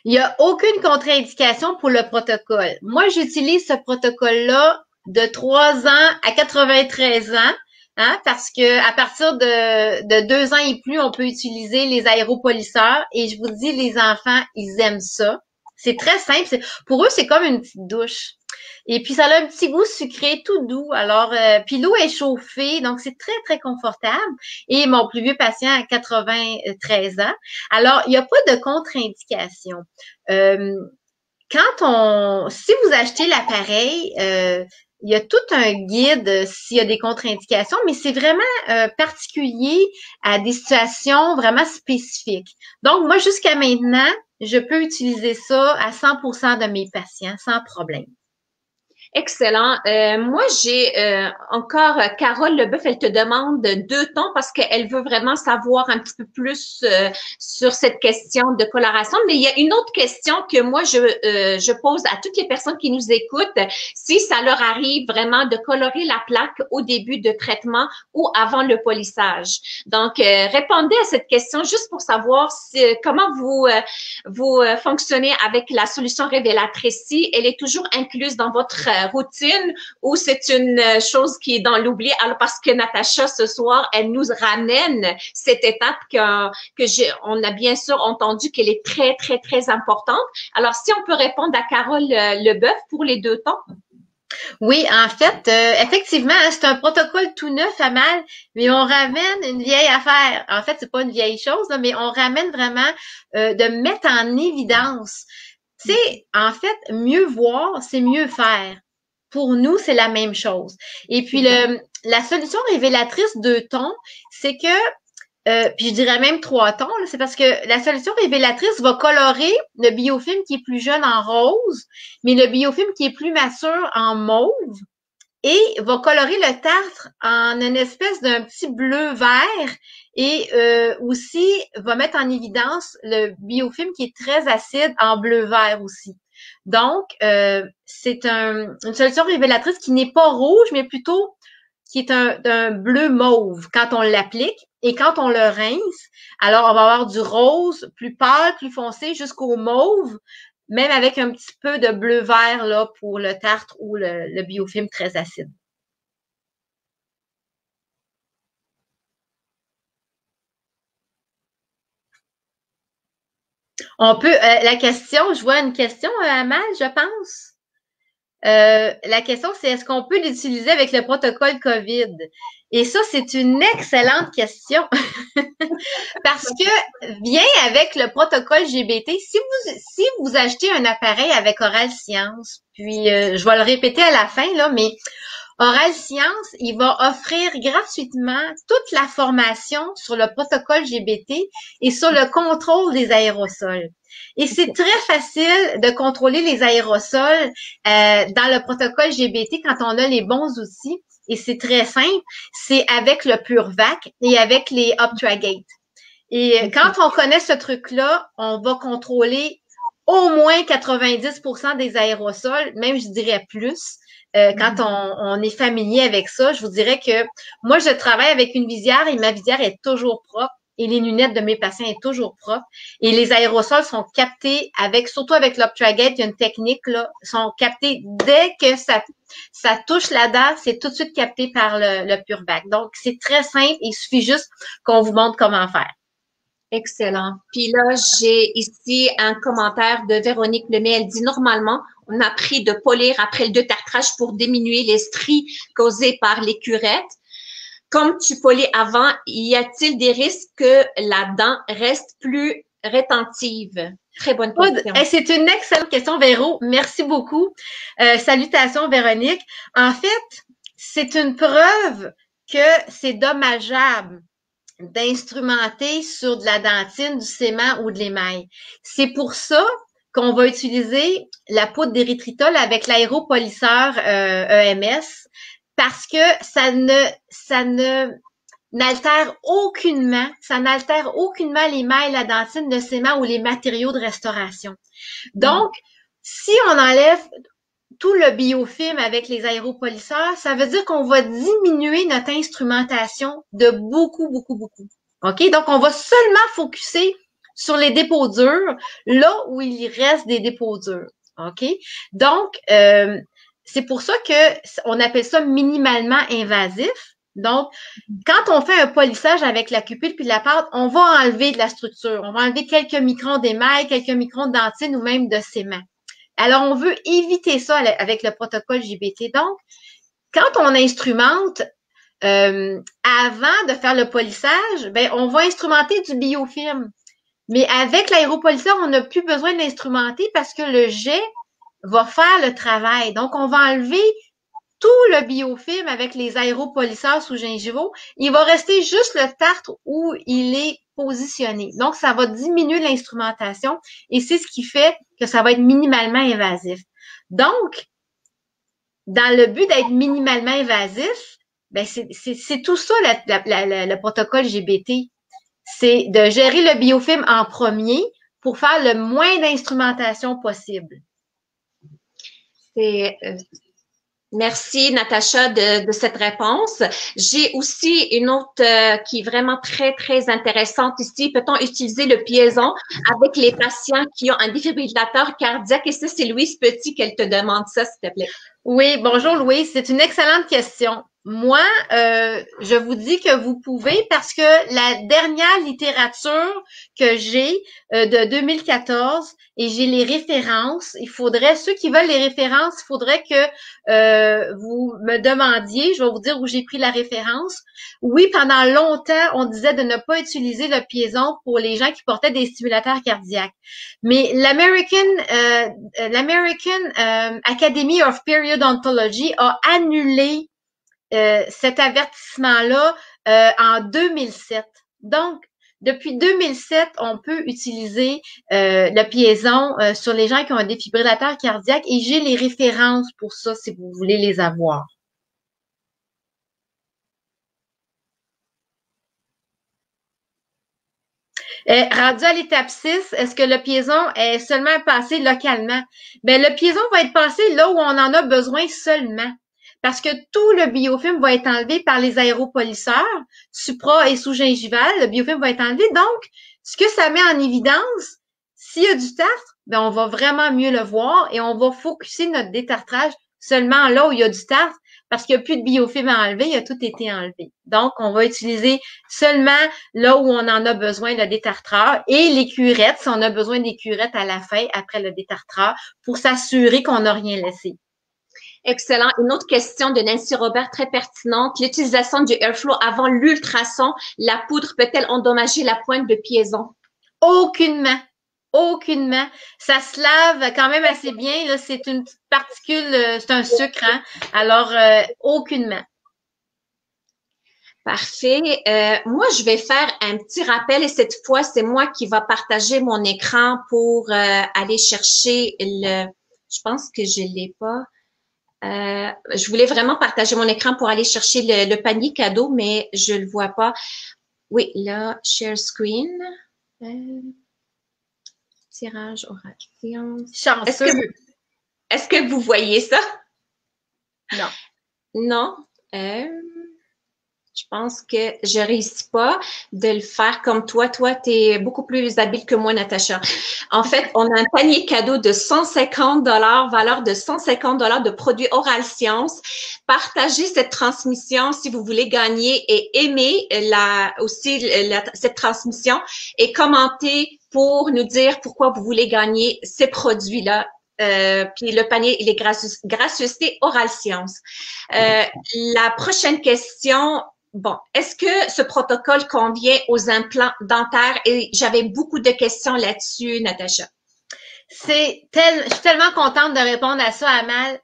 Il n'y a aucune contre-indication pour le protocole. Moi, j'utilise ce protocole-là de 3 ans à 93 ans. Hein, parce que à partir de 2 ans et plus, on peut utiliser les aéropolisseurs et je vous dis, les enfants, ils aiment ça. C'est très simple. Pour eux, c'est comme une petite douche. Et puis, ça a un petit goût sucré, tout doux. Alors, puis l'eau est chauffée, donc c'est très, très confortable. Et mon plus vieux patient a 93 ans. Alors, il n'y a pas de contre-indication. Si vous achetez l'appareil, il y a tout un guide s'il y a des contre-indications, mais c'est vraiment particulier à des situations vraiment spécifiques. Donc, moi, jusqu'à maintenant, je peux utiliser ça à 100% de mes patients sans problème. Excellent. Moi, j'ai encore Carole Leboeuf, elle te demande 2 tons parce qu'elle veut vraiment savoir un petit peu plus sur cette question de coloration. Mais il y a une autre question que moi, je pose à toutes les personnes qui nous écoutent. Si ça leur arrive vraiment de colorer la plaque au début de traitement ou avant le polissage. Donc, répondez à cette question juste pour savoir comment vous fonctionnez avec la solution révélatrice. Si elle est toujours incluse dans votre routine ou c'est une chose qui est dans l'oubli? Alors, parce que Natacha, ce soir, elle nous ramène cette étape on a bien sûr entendu qu'elle est très, très, très importante. Alors, si on peut répondre à Carole Leboeuf pour les 2 temps. Oui, en fait, effectivement, hein, c'est un protocole tout neuf à mal, mais on ramène une vieille affaire. En fait, c'est pas une vieille chose, là, mais on ramène vraiment de mettre en évidence. Tu sais, en fait, mieux voir, c'est mieux faire. Pour nous, c'est la même chose. Et puis, la solution révélatrice 2 tons, c'est que puis je dirais même 3 tons, c'est parce que la solution révélatrice va colorer le biofilm qui est plus jeune en rose, mais le biofilm qui est plus mature en mauve, et va colorer le tartre en une espèce d'un petit bleu-vert, et aussi va mettre en évidence le biofilm qui est très acide en bleu-vert aussi. Donc, c'est une solution révélatrice qui n'est pas rouge, mais plutôt qui est d'un bleu mauve quand on l'applique. Et quand on le rince, alors on va avoir du rose plus pâle, plus foncé, jusqu'au mauve, même avec un petit peu de bleu vert là pour le tartre ou le biofilm très acide. On peut, la question, je vois une question, Amal, je pense. La question, c'est est-ce qu'on peut l'utiliser avec le protocole COVID? Et ça, c'est une excellente question. Parce que vient avec le protocole GBT, si vous achetez un appareil avec Oral Science, puis je vais le répéter à la fin, là, mais Oral Science, il va offrir gratuitement toute la formation sur le protocole GBT et sur le contrôle des aérosols. Et c'est très facile de contrôler les aérosols dans le protocole GBT quand on a les bons outils. Et c'est très simple, c'est avec le PureVac et avec les OptraGate. Et quand on connaît ce truc-là, on va contrôler au moins 90% des aérosols, même je dirais plus. Quand on est familier avec ça, je vous dirais que moi, je travaille avec une visière et ma visière est toujours propre et les lunettes de mes patients sont toujours propres. Et les aérosols sont captés surtout avec l'OptraGate, il y a une technique, là, sont captés dès que ça touche la dent, c'est tout de suite capté par le PureVac. Donc, c'est très simple, il suffit juste qu'on vous montre comment faire. Excellent. Puis là, j'ai ici un commentaire de Véronique Lemay. Elle dit, normalement, on a pris de polir après le détartrage pour diminuer les stries causées par les curettes. Comme tu polis avant, y a-t-il des risques que la dent reste plus rétentive? Très bonne question. C'est une excellente question, Véro. Merci beaucoup. Salutations, Véronique. En fait, c'est une preuve que c'est dommageable d'instrumenter sur de la dentine, du ciment ou de l'émail. C'est pour ça qu'on va utiliser la poudre d'érythritol avec l'aéropolisseur EMS parce que ça n'altère aucunement l'émail, la dentine, le ciment ou les matériaux de restauration. Donc, si on enlève tout le biofilm avec les aéropolisseurs, ça veut dire qu'on va diminuer notre instrumentation de beaucoup, beaucoup, beaucoup. OK? Donc, on va seulement focuser sur les dépôts durs, là où il reste des dépôts durs. OK? Donc, c'est pour ça qu'on appelle ça minimalement invasif. Donc, quand on fait un polissage avec la cupule puis la pâte, on va enlever de la structure. On va enlever quelques microns d'émail, quelques microns de dentine ou même de ciment. Alors, on veut éviter ça avec le protocole JBT. Donc, quand on instrumente avant de faire le polissage, ben, on va instrumenter du biofilm. Mais avec l'aéropolisseur, on n'a plus besoin d'instrumenter parce que le jet va faire le travail. Donc, on va enlever tout le biofilm avec les aéropolisseurs sous gingivaux. Il va rester juste le tartre où il est positionné. Donc, ça va diminuer l'instrumentation et c'est ce qui fait que ça va être minimalement invasif. Donc, dans le but d'être minimalement invasif, ben c'est tout ça le protocole GBT. C'est de gérer le biofilm en premier pour faire le moins d'instrumentation possible. Merci, Natacha, de cette réponse. J'ai aussi une autre qui est vraiment très, très intéressante ici. Peut-on utiliser le piéson avec les patients qui ont un défibrillateur cardiaque? Et ça, c'est Louise Petit qu'elle te demande ça, s'il te plaît. Oui, bonjour Louise, c'est une excellente question. Moi, je vous dis que vous pouvez parce que la dernière littérature que j'ai de 2014 et j'ai les références, ceux qui veulent les références, il faudrait que vous me demandiez, je vais vous dire où j'ai pris la référence. Oui, pendant longtemps, on disait de ne pas utiliser le piéson pour les gens qui portaient des stimulateurs cardiaques. Mais l'American Academy of Periodontology a annulé cet avertissement-là en 2007. Donc, depuis 2007, on peut utiliser le piéson sur les gens qui ont un défibrillateur cardiaque et j'ai les références pour ça si vous voulez les avoir. Rendu à l'étape 6, est-ce que le piéson est seulement passé localement? Ben, le piéson va être passé là où on en a besoin seulement. Parce que tout le biofilm va être enlevé par les aéropolisseurs, supra et sous-gingival, le biofilm va être enlevé. Donc, ce que ça met en évidence, s'il y a du tartre, ben, on va vraiment mieux le voir et on va focuser notre détartrage seulement là où il y a du tartre parce qu'il n'y a plus de biofilm à enlever, il a tout été enlevé. Donc, on va utiliser seulement là où on en a besoin le détartreur et les curettes, si on a besoin des curettes à la fin après le détartreur pour s'assurer qu'on n'a rien laissé. Excellent. Une autre question de Nancy Robert très pertinente. L'utilisation du airflow avant l'ultrason, la poudre peut-elle endommager la pointe de piéson? Aucunement. Aucunement. Ça se lave quand même assez bien. Là, c'est une petite particule, c'est un sucre, hein? Alors, aucunement. Parfait. Moi, je vais faire un petit rappel et cette fois, c'est moi qui va partager mon écran pour aller chercher le. Je pense que je l'ai pas. Je voulais vraiment partager mon écran pour aller chercher le panier cadeau, mais je le vois pas. Oui, là, share screen. Tirage oral. Chanceux. Est-ce que vous voyez ça? Non. Non. Je pense que je réussis pas de le faire comme toi. Toi, tu es beaucoup plus habile que moi, Natacha. En fait, on a un panier cadeau de 150 valeur de 150 de produits Oral Science. Partagez cette transmission si vous voulez gagner et aimer cette transmission et commentez pour nous dire pourquoi vous voulez gagner ces produits-là. Puis le panier, il est gracieuseté Oral Science. La prochaine question. Bon, est-ce que ce protocole convient aux implants dentaires? Et j'avais beaucoup de questions là-dessus, Natacha. Je suis tellement contente de répondre à ça, Amal.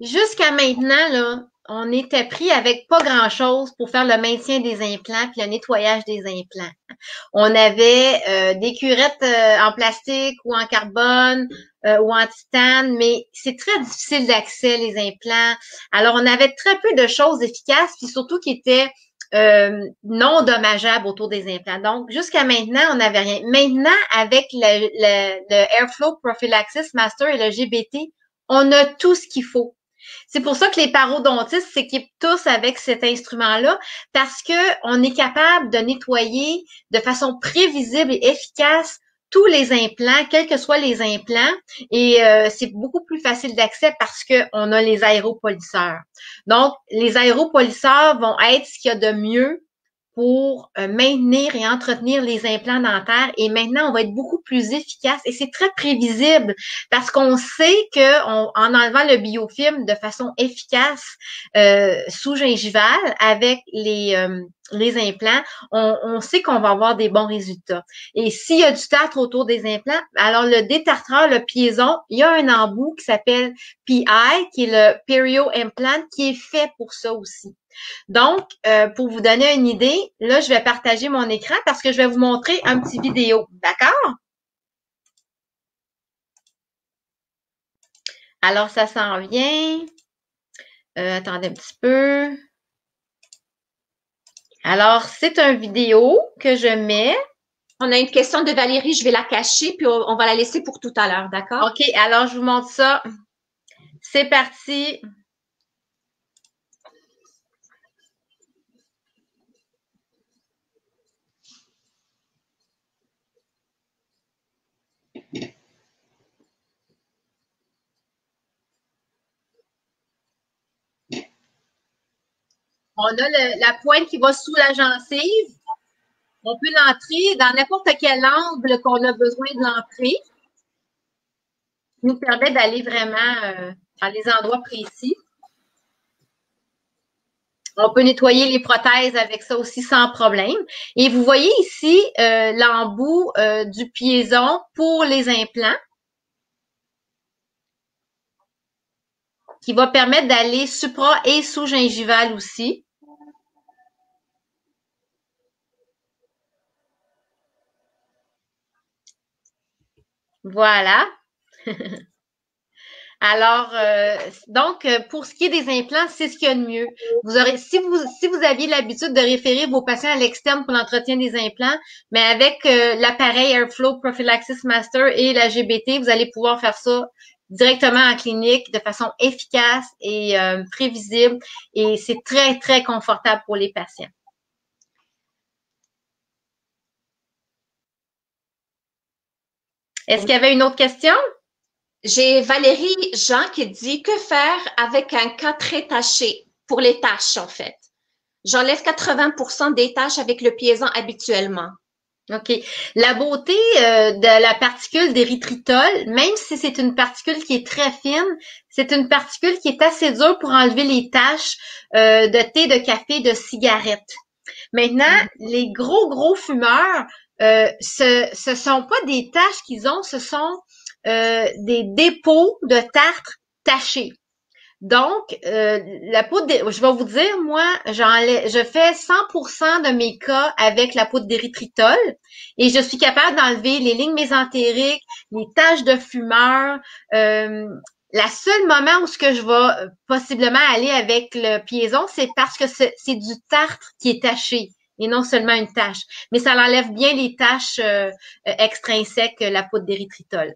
Jusqu'à maintenant, là, on était pris avec pas grand-chose pour faire le maintien des implants puis le nettoyage des implants. On avait des curettes en plastique ou en carbone ou en titane, mais c'est très difficile d'accès, les implants. Alors, on avait très peu de choses efficaces puis surtout qui étaient non dommageables autour des implants. Donc, jusqu'à maintenant, on n'avait rien. Maintenant, avec le Airflow Prophylaxis Master et le GBT, on a tout ce qu'il faut. C'est pour ça que les parodontistes s'équipent tous avec cet instrument-là parce que on est capable de nettoyer de façon prévisible et efficace tous les implants, quels que soient les implants, et c'est beaucoup plus facile d'accès parce qu'on a les aéropolisseurs. Donc, les aéropolisseurs vont être ce qu'il y a de mieux pour maintenir et entretenir les implants dentaires. Et maintenant, on va être beaucoup plus efficace et c'est très prévisible parce qu'on sait que en enlevant le biofilm de façon efficace sous-gingival avec les implants, on sait qu'on va avoir des bons résultats. Et s'il y a du tartre autour des implants, alors le détartreur, le piéson, il y a un embout qui s'appelle PI, qui est le Perio Implant, qui est fait pour ça aussi. Donc, pour vous donner une idée, là, je vais partager mon écran parce que je vais vous montrer un petit vidéo. D'accord? Alors, ça s'en vient. Attendez un petit peu. Alors, c'est une vidéo que je mets. On a une question de Valérie, je vais la cacher, puis on va la laisser pour tout à l'heure, d'accord? OK, alors je vous montre ça. C'est parti. On a la pointe qui va sous la gencive. On peut l'entrer dans n'importe quel angle qu'on a besoin de l'entrer. Ça nous permet d'aller vraiment dans les endroits précis. On peut nettoyer les prothèses avec ça aussi sans problème. Et vous voyez ici l'embout du piéson pour les implants qui va permettre d'aller supra- et sous-gingival aussi. Voilà. Alors, donc, pour ce qui est des implants, c'est ce qu'il y a de mieux. Vous aurez, si vous aviez l'habitude de référer vos patients à l'externe pour l'entretien des implants, mais avec l'appareil Airflow Prophylaxis Master et la GBT, vous allez pouvoir faire ça directement en clinique de façon efficace et prévisible. Et c'est très, très confortable pour les patients. Est-ce qu'il y avait une autre question? J'ai Valérie Jean qui dit que faire avec un cas très taché pour les taches, en fait. J'enlève 80% des taches avec le piéson habituellement. OK. La beauté de la particule d'érythritol, même si c'est une particule qui est très fine, c'est une particule qui est assez dure pour enlever les taches de thé, de café, de cigarette. Maintenant, les gros fumeurs, ce sont pas des taches qu'ils ont, ce sont des dépôts de tartre tachés. Donc, la poudre, je vais vous dire, moi, je fais 100% de mes cas avec la poudre d'érythritol et je suis capable d'enlever les lignes mésentériques, les taches de fumeur. La seule moment où ce que je vais possiblement aller avec le piéson, c'est parce que c'est du tartre qui est taché et non seulement une tache. Mais ça enlève bien les taches extrinsèques, la poudre d'érythritol.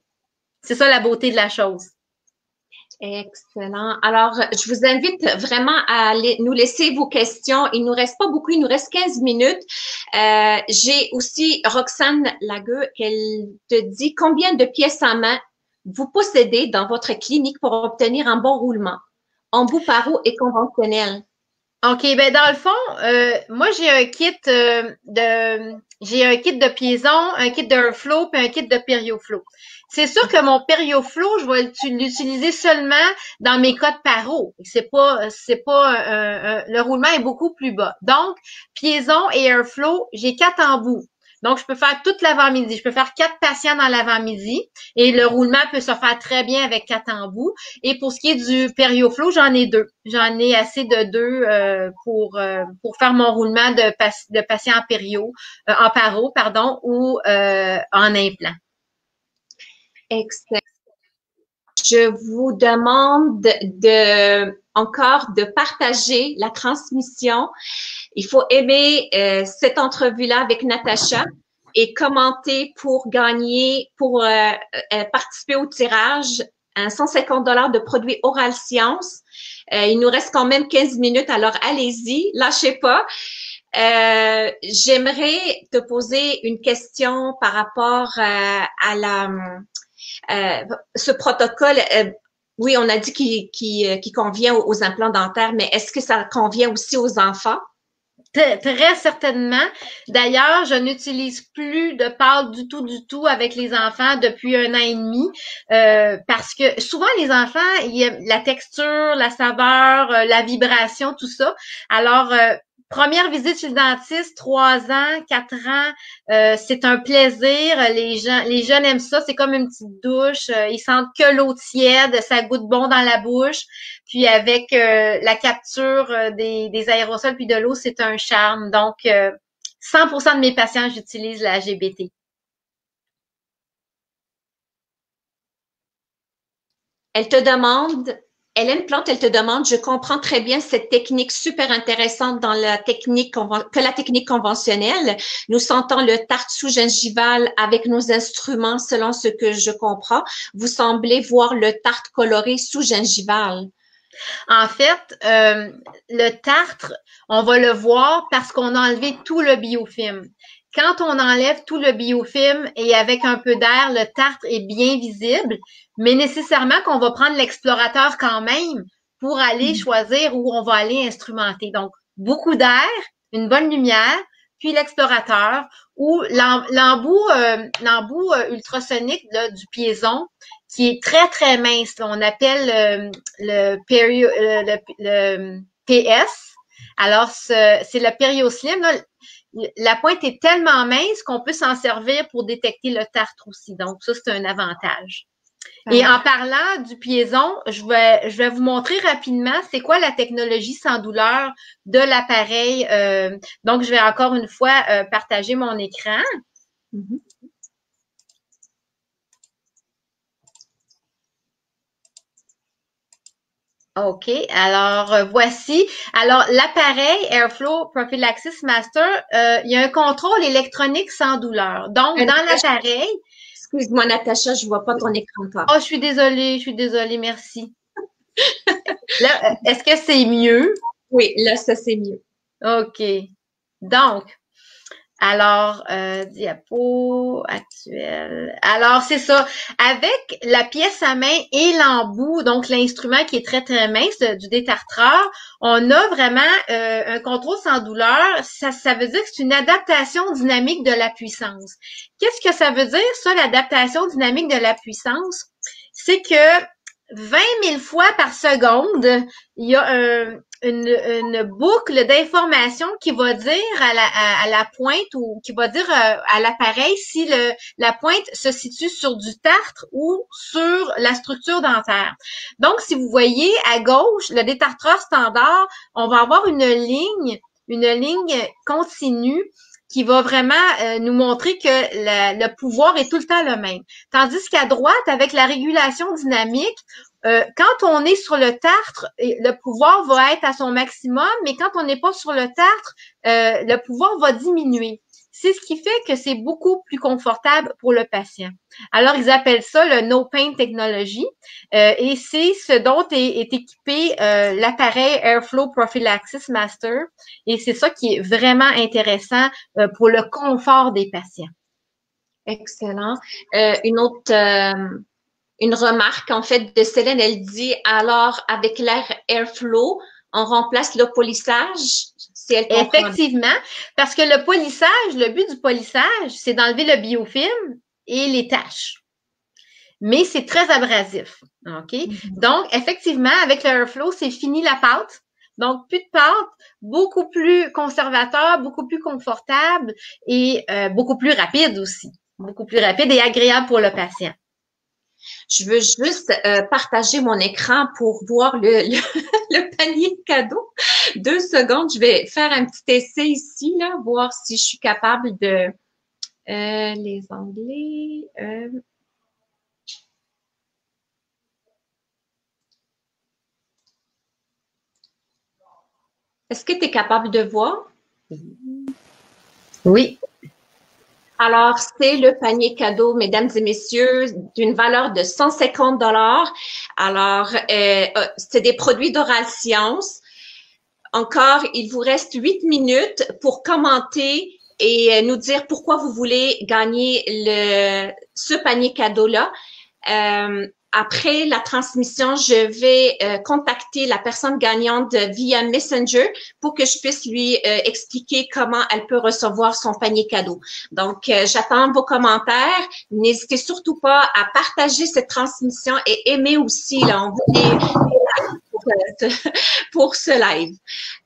C'est ça la beauté de la chose. Excellent. Alors, je vous invite vraiment à nous laisser vos questions. Il nous reste pas beaucoup, il nous reste 15 minutes. J'ai aussi Roxane Lagueux qu'elle te dit combien de pièces en main vous possédez dans votre clinique pour obtenir un bon roulement, embout paro et conventionnel. OK, ben dans le fond, moi j'ai un kit de piéson, un kit d'Airflow puis un kit de PerioFlow. C'est sûr que mon PerioFlow, je vais l'utiliser seulement dans mes cas de paro. Le roulement est beaucoup plus bas. Donc, piéson et Airflow, j'ai 4 embouts. Donc, je peux faire toute l'avant-midi. Je peux faire 4 patients dans l'avant-midi et le roulement peut se faire très bien avec 4 embouts. Et pour ce qui est du PerioFlow, j'en ai 2. J'en ai assez de 2 pour faire mon roulement de patients en paro, pardon, ou en implant. Excellent. Je vous demande encore de partager la transmission. Il faut aimer cette entrevue-là avec Natacha et commenter pour gagner, pour participer au tirage, un 150 $ de produits Oral Science. Il nous reste quand même 15 minutes, alors allez-y, lâchez pas. J'aimerais te poser une question par rapport à ce protocole. Oui, on a dit qu'il convient aux implants dentaires, mais est-ce que ça convient aussi aux enfants? Très certainement. D'ailleurs, je n'utilise plus de pâte du tout avec les enfants depuis 1 an et demi parce que souvent les enfants, il y a la texture, la saveur, la vibration, tout ça. Alors, première visite chez le dentiste, 3 ans, 4 ans, c'est un plaisir. Les jeunes aiment ça. C'est comme une petite douche. Ils sentent que l'eau tiède, ça goûte bon dans la bouche. Puis avec la capture des aérosols puis de l'eau, c'est un charme. Donc, 100% de mes patients, j'utilise la GBT. Elle te demande, Hélène Plante, elle te demande, je comprends très bien cette technique super intéressante dans la technique conventionnelle. Nous sentons le tartre sous-gingival avec nos instruments selon ce que je comprends. Vous semblez voir le tartre coloré sous-gingival. En fait, le tartre, on va le voir parce qu'on a enlevé tout le biofilm. Quand on enlève tout le biofilm et avec un peu d'air, le tartre est bien visible, mais nécessairement qu'on va prendre l'explorateur quand même pour aller choisir où on va aller instrumenter. Donc, beaucoup d'air, une bonne lumière, puis l'explorateur ou l'embout ultrasonique là, du piéson qui est très, très mince. Là. On appelle le PS. Alors, c'est le périoslim. Là. La pointe est tellement mince qu'on peut s'en servir pour détecter le tartre aussi. Donc, ça, c'est un avantage. Et en parlant du piéson, je vais vous montrer rapidement c'est quoi la technologie sans douleur de l'appareil. Donc, je vais encore une fois partager mon écran. Mm-hmm. OK. Alors, voici. Alors, l'appareil Airflow Prophylaxis Master, il y a un contrôle électronique sans douleur. Donc, dans l'appareil... Excuse-moi, Natacha, je vois pas ton écran encore. Oh, je suis désolée, merci. Là, est-ce que c'est mieux? Oui, là, ça, c'est mieux. OK. Donc, alors, diapo actuel. Alors, c'est ça. Avec la pièce à main et l'embout, donc l'instrument qui est très, très mince du détartreur, on a vraiment un contrôle sans douleur. Ça veut dire que c'est une adaptation dynamique de la puissance. Qu'est-ce que ça veut dire, ça, l'adaptation dynamique de la puissance? C'est que 20 000 fois par seconde, il y a une boucle d'information qui va dire à la pointe ou qui va dire à l'appareil si la pointe se situe sur du tartre ou sur la structure dentaire. Donc, si vous voyez à gauche, le détartreur standard, on va avoir une ligne continue qui va vraiment nous montrer que le pouvoir est tout le temps le même. Tandis qu'à droite, avec la régulation dynamique, quand on est sur le tartre, le pouvoir va être à son maximum, mais quand on n'est pas sur le tartre, le pouvoir va diminuer. C'est ce qui fait que c'est beaucoup plus confortable pour le patient. Alors, ils appellent ça le No Pain Technology et c'est ce dont est équipé l'appareil Airflow Prophylaxis Master et c'est ça qui est vraiment intéressant pour le confort des patients. Excellent. Une remarque, en fait, de Célène, elle dit, alors, avec l'air Airflow, on remplace le polissage? Si elle comprend. Effectivement, parce que le but du polissage, c'est d'enlever le biofilm et les taches. Mais c'est très abrasif. OK? Mm-hmm. Donc, effectivement, avec le Airflow, c'est fini la pâte. Donc, plus de pâte, beaucoup plus conservateur, beaucoup plus confortable et beaucoup plus rapide aussi. Beaucoup plus rapide et agréable pour le patient. Je veux juste partager mon écran pour voir le panier cadeau. 2 secondes, je vais faire un petit essai ici, là, voir si je suis capable de les onglets. Est-ce que tu es capable de voir? Oui. Alors, c'est le panier cadeau, mesdames et messieurs, d'une valeur de 150 $. Alors, c'est des produits d'Oral Science. Encore, il vous reste 8 minutes pour commenter et nous dire pourquoi vous voulez gagner ce panier cadeau-là. Après la transmission, je vais contacter la personne gagnante via Messenger pour que je puisse lui expliquer comment elle peut recevoir son panier cadeau. Donc, j'attends vos commentaires. N'hésitez surtout pas à partager cette transmission et aimer aussi. Là, on veut des likes pour ce live.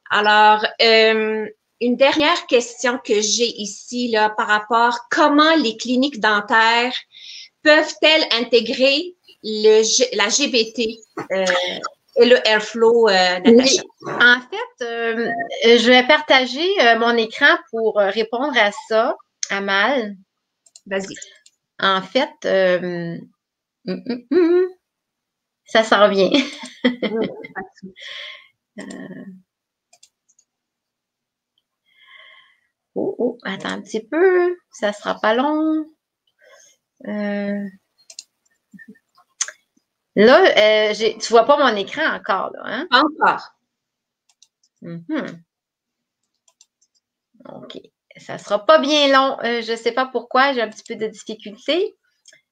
Alors, une dernière question que j'ai ici là par rapport à comment les cliniques dentaires peuvent-elles intégrer la GBT et le Airflow, Natacha? En fait, je vais partager mon écran pour répondre à ça, Amal. Vas-y. En fait, ça s'en vient. Attends un petit peu, ça sera pas long. Là, tu vois pas mon écran encore, là, hein? Pas encore. OK. Ça sera pas bien long. Je sais pas pourquoi, j'ai un petit peu de difficulté.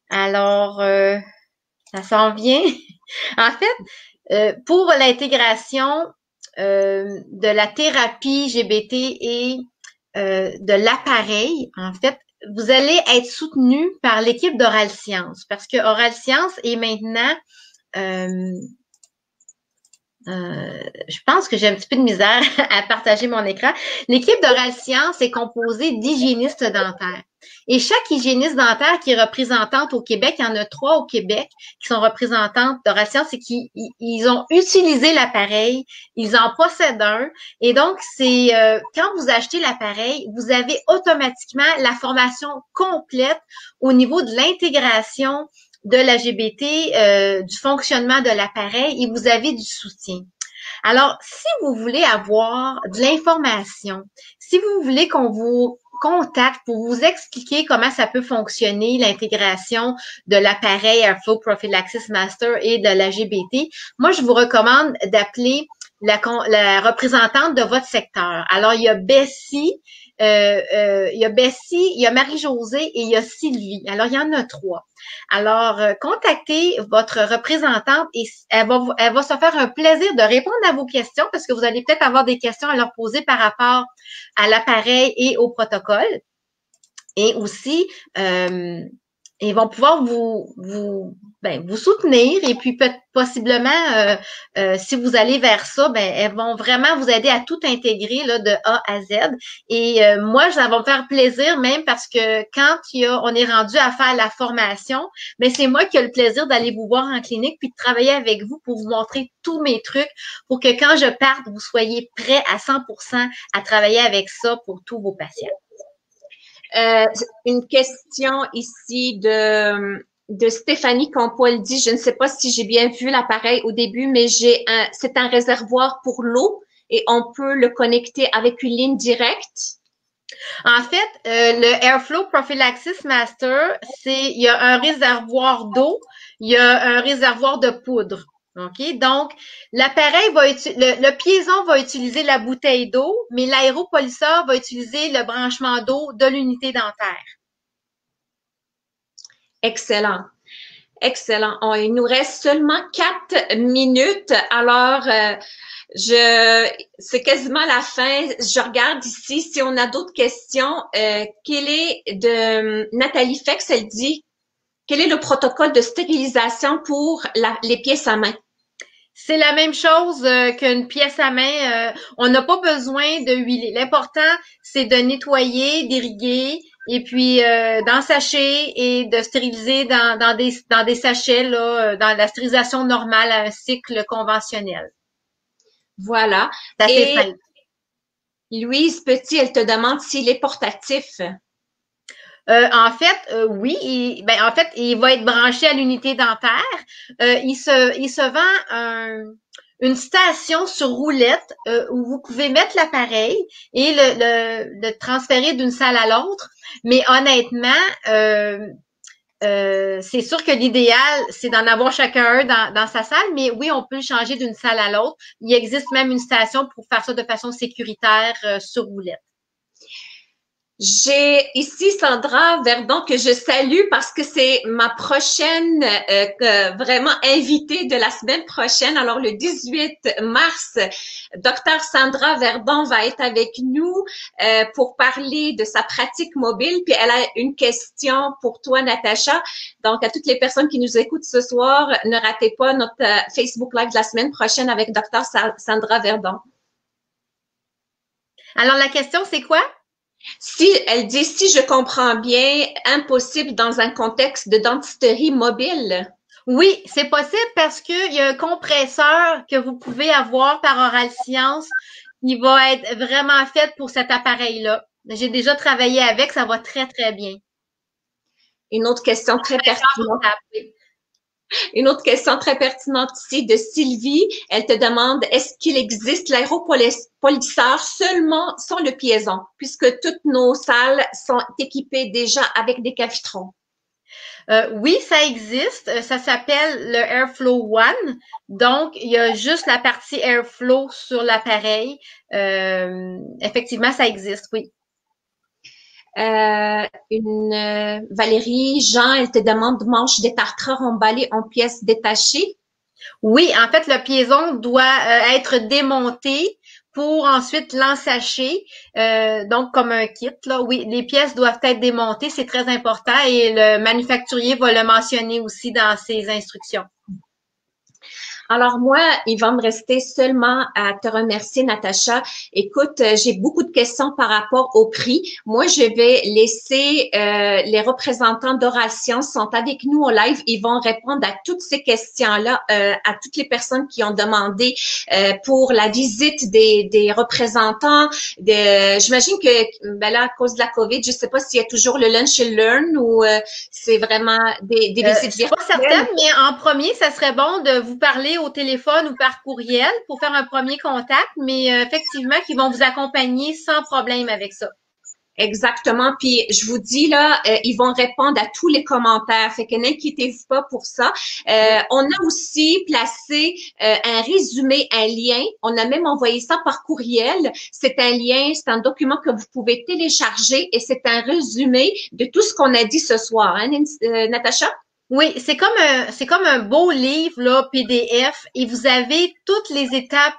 Alors, ça s'en vient. En fait, pour l'intégration de la thérapie GBT et de l'appareil, en fait, vous allez être soutenu par l'équipe d'Oral Science parce que Oral Science est maintenant je pense que j'ai un petit peu de misère à partager mon écran. L'équipe d'Oral Science est composée d'hygiénistes dentaires. Et chaque hygiéniste dentaire qui est représentante au Québec, il y en a 3 au Québec qui sont représentantes d'Oral Science, c'est qu'ils ont utilisé l'appareil, ils en possèdent un. Et donc, c'est quand vous achetez l'appareil, vous avez automatiquement la formation complète au niveau de l'intégration de l'AGBT, du fonctionnement de l'appareil et vous avez du soutien. Alors, si vous voulez avoir de l'information, si vous voulez qu'on vous contacte pour vous expliquer comment ça peut fonctionner, l'intégration de l'appareil Airflow Prophylaxis Master et de l'AGBT, moi, je vous recommande d'appeler la représentante de votre secteur. Alors, il y a Bessie, il y a Marie-Josée et il y a Sylvie. Alors, il y en a 3. Alors, contactez votre représentante et elle va se faire un plaisir de répondre à vos questions parce que vous allez peut-être avoir des questions à leur poser par rapport à l'appareil et au protocole. Et aussi, ils vont pouvoir vous soutenir et puis possiblement, si vous allez vers ça, elles vont vraiment vous aider à tout intégrer là, de A à Z. Et moi, ça va me faire plaisir même parce que quand on est rendu à faire la formation, c'est moi qui ai le plaisir d'aller vous voir en clinique puis de travailler avec vous pour vous montrer tous mes trucs pour que quand je parte, vous soyez prêts à 100% à travailler avec ça pour tous vos patients. Une question ici de Stéphanie Campoldi. Je ne sais pas si j'ai bien vu l'appareil au début, mais c'est un réservoir pour l'eau et on peut le connecter avec une ligne directe. En fait, le Airflow Prophylaxis Master, il y a un réservoir d'eau, il y a un réservoir de poudre. OK? Donc, l'appareil le piéson va utiliser la bouteille d'eau, mais l'aéropolisseur va utiliser le branchement d'eau de l'unité dentaire. Excellent. Excellent. Il nous reste seulement 4 minutes. Alors, c'est quasiment la fin. Je regarde ici si on a d'autres questions. Quel est de Nathalie Fex, elle dit, quel est le protocole de stérilisation pour les pièces à main? C'est la même chose qu'une pièce à main. On n'a pas besoin de huiler. L'important, c'est de nettoyer, d'irriguer, et puis d'ensachet et de stériliser dans des sachets là, dans la stérilisation normale à un cycle conventionnel. Voilà. C'est assez simple. Louise Petit, elle te demande s'il est portatif. En fait, oui. En fait, il va être branché à l'unité dentaire. Il se vend une station sur roulette où vous pouvez mettre l'appareil et le transférer d'une salle à l'autre. Mais honnêtement, c'est sûr que l'idéal, c'est d'en avoir chacun un dans sa salle, mais oui, on peut le changer d'une salle à l'autre. Il existe même une station pour faire ça de façon sécuritaire sur roulette. J'ai ici Sandra Verdon que je salue parce que c'est ma prochaine vraiment invitée de la semaine prochaine. Alors le 18 mars, Dr Sandra Verdon va être avec nous pour parler de sa pratique mobile. Puis elle a une question pour toi, Natacha. Donc à toutes les personnes qui nous écoutent ce soir, ne ratez pas notre Facebook Live de la semaine prochaine avec Dr Sandra Verdon. Alors la question, c'est quoi? Elle dit, si je comprends bien, impossible dans un contexte de dentisterie mobile. Oui, c'est possible parce qu'il y a un compresseur que vous pouvez avoir par Oral Science qui va être vraiment fait pour cet appareil-là. J'ai déjà travaillé avec, ça va très, très bien. Une autre question très pertinente. Une autre question très pertinente ici de Sylvie. Elle te demande, est-ce qu'il existe l'aéropolisseur seulement sans le piéson, puisque toutes nos salles sont équipées déjà avec des cavitrons? Oui, ça existe. Ça s'appelle le Airflow One. Donc, il y a juste la partie Airflow sur l'appareil. Effectivement, ça existe, oui. Valérie Jean, elle te demande, manche d'étartreur emballé en pièces détachées? Oui, en fait, le piéson doit être démonté pour ensuite l'ensacher, donc comme un kit. Là, oui, les pièces doivent être démontées, c'est très important et le manufacturier va le mentionner aussi dans ses instructions. Alors moi, il va me rester seulement à te remercier, Natacha. Écoute, j'ai beaucoup de questions par rapport au prix. Moi, je vais laisser les représentants d'Oral Science sont avec nous au live. Ils vont répondre à toutes ces questions-là, à toutes les personnes qui ont demandé pour la visite des représentants. J'imagine que ben là, à cause de la COVID, je sais pas s'il y a toujours le lunch and learn ou c'est vraiment des visites Je suis pas virtuelles. certaine, mais en premier, ça serait bon de vous parler au téléphone ou par courriel pour faire un premier contact, mais effectivement, qu'ils vont vous accompagner sans problème avec ça. Exactement. Puis je vous dis là, ils vont répondre à tous les commentaires. Fait que n'inquiétez-vous pas pour ça. On a aussi placé un résumé, un lien. On a même envoyé ça par courriel. C'est un lien, c'est un document que vous pouvez télécharger et c'est un résumé de tout ce qu'on a dit ce soir. Hein, Natacha? Oui, c'est comme un beau livre là, PDF et vous avez toutes les étapes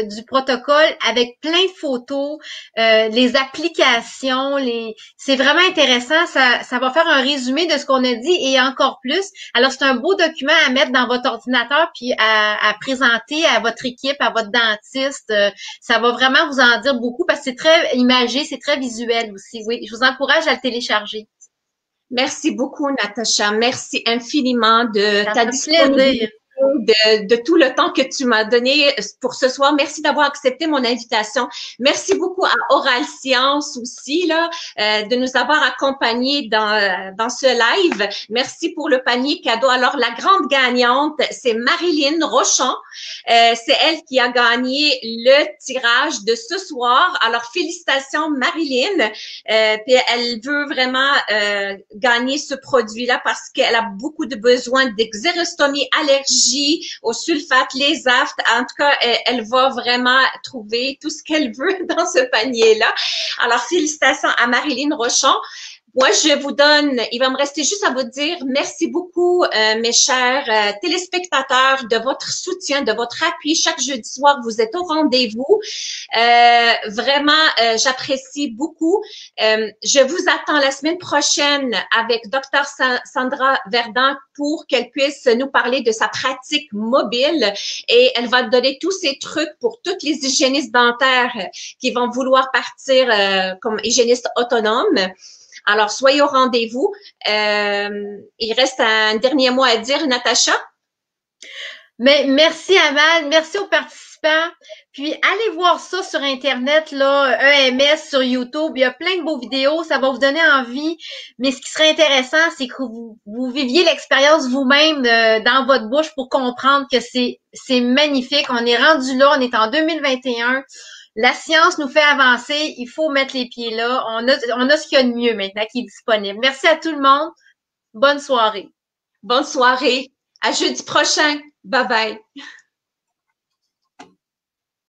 du protocole avec plein de photos, les applications, c'est vraiment intéressant, ça va faire un résumé de ce qu'on a dit et encore plus. Alors c'est un beau document à mettre dans votre ordinateur puis à présenter à votre équipe, à votre dentiste. Ça va vraiment vous en dire beaucoup parce que c'est très imagé, c'est très visuel aussi. Oui, je vous encourage à le télécharger. Merci beaucoup, Natacha. Merci infiniment de Ça me ta fait disponibilité, plaisir. de tout le temps que tu m'as donné pour ce soir. Merci d'avoir accepté mon invitation. Merci beaucoup à Oral Science aussi, là, de nous avoir accompagnés dans ce live. Merci pour le panier cadeau. Alors, la grande gagnante, c'est Marilyn Rochon. C'est elle qui a gagné le tirage de ce soir. Alors, félicitations, Marilyn. Puis elle veut vraiment gagner ce produit-là parce qu'elle a beaucoup de besoins d'exérostomie, allergie au sulfate, les aftes. En tout cas, elle va vraiment trouver tout ce qu'elle veut dans ce panier-là. Alors, félicitations à Marilyn Rochon. Moi, je vous donne, il va me rester juste à vous dire merci beaucoup, mes chers téléspectateurs, de votre soutien, de votre appui. Chaque jeudi soir, vous êtes au rendez-vous. Vraiment, j'apprécie beaucoup. Je vous attends la semaine prochaine avec Dr. Sandra Verdun pour qu'elle puisse nous parler de sa pratique mobile et elle va donner tous ces trucs pour toutes les hygiénistes dentaires qui vont vouloir partir comme hygiénistes autonomes. Alors, soyez au rendez-vous. Il reste un dernier mot à dire, Natacha. Mais merci Amal, merci aux participants. Puis allez voir ça sur Internet, là, EMS sur YouTube. Il y a plein de beaux vidéos, ça va vous donner envie. Mais ce qui serait intéressant, c'est que vous viviez l'expérience vous-même dans votre bouche pour comprendre que c'est magnifique. On est rendu là, on est en 2021. La science nous fait avancer, il faut mettre les pieds là. On a ce qu'il y a de mieux maintenant qui est disponible. Merci à tout le monde. Bonne soirée. Bonne soirée. À jeudi prochain. Bye bye.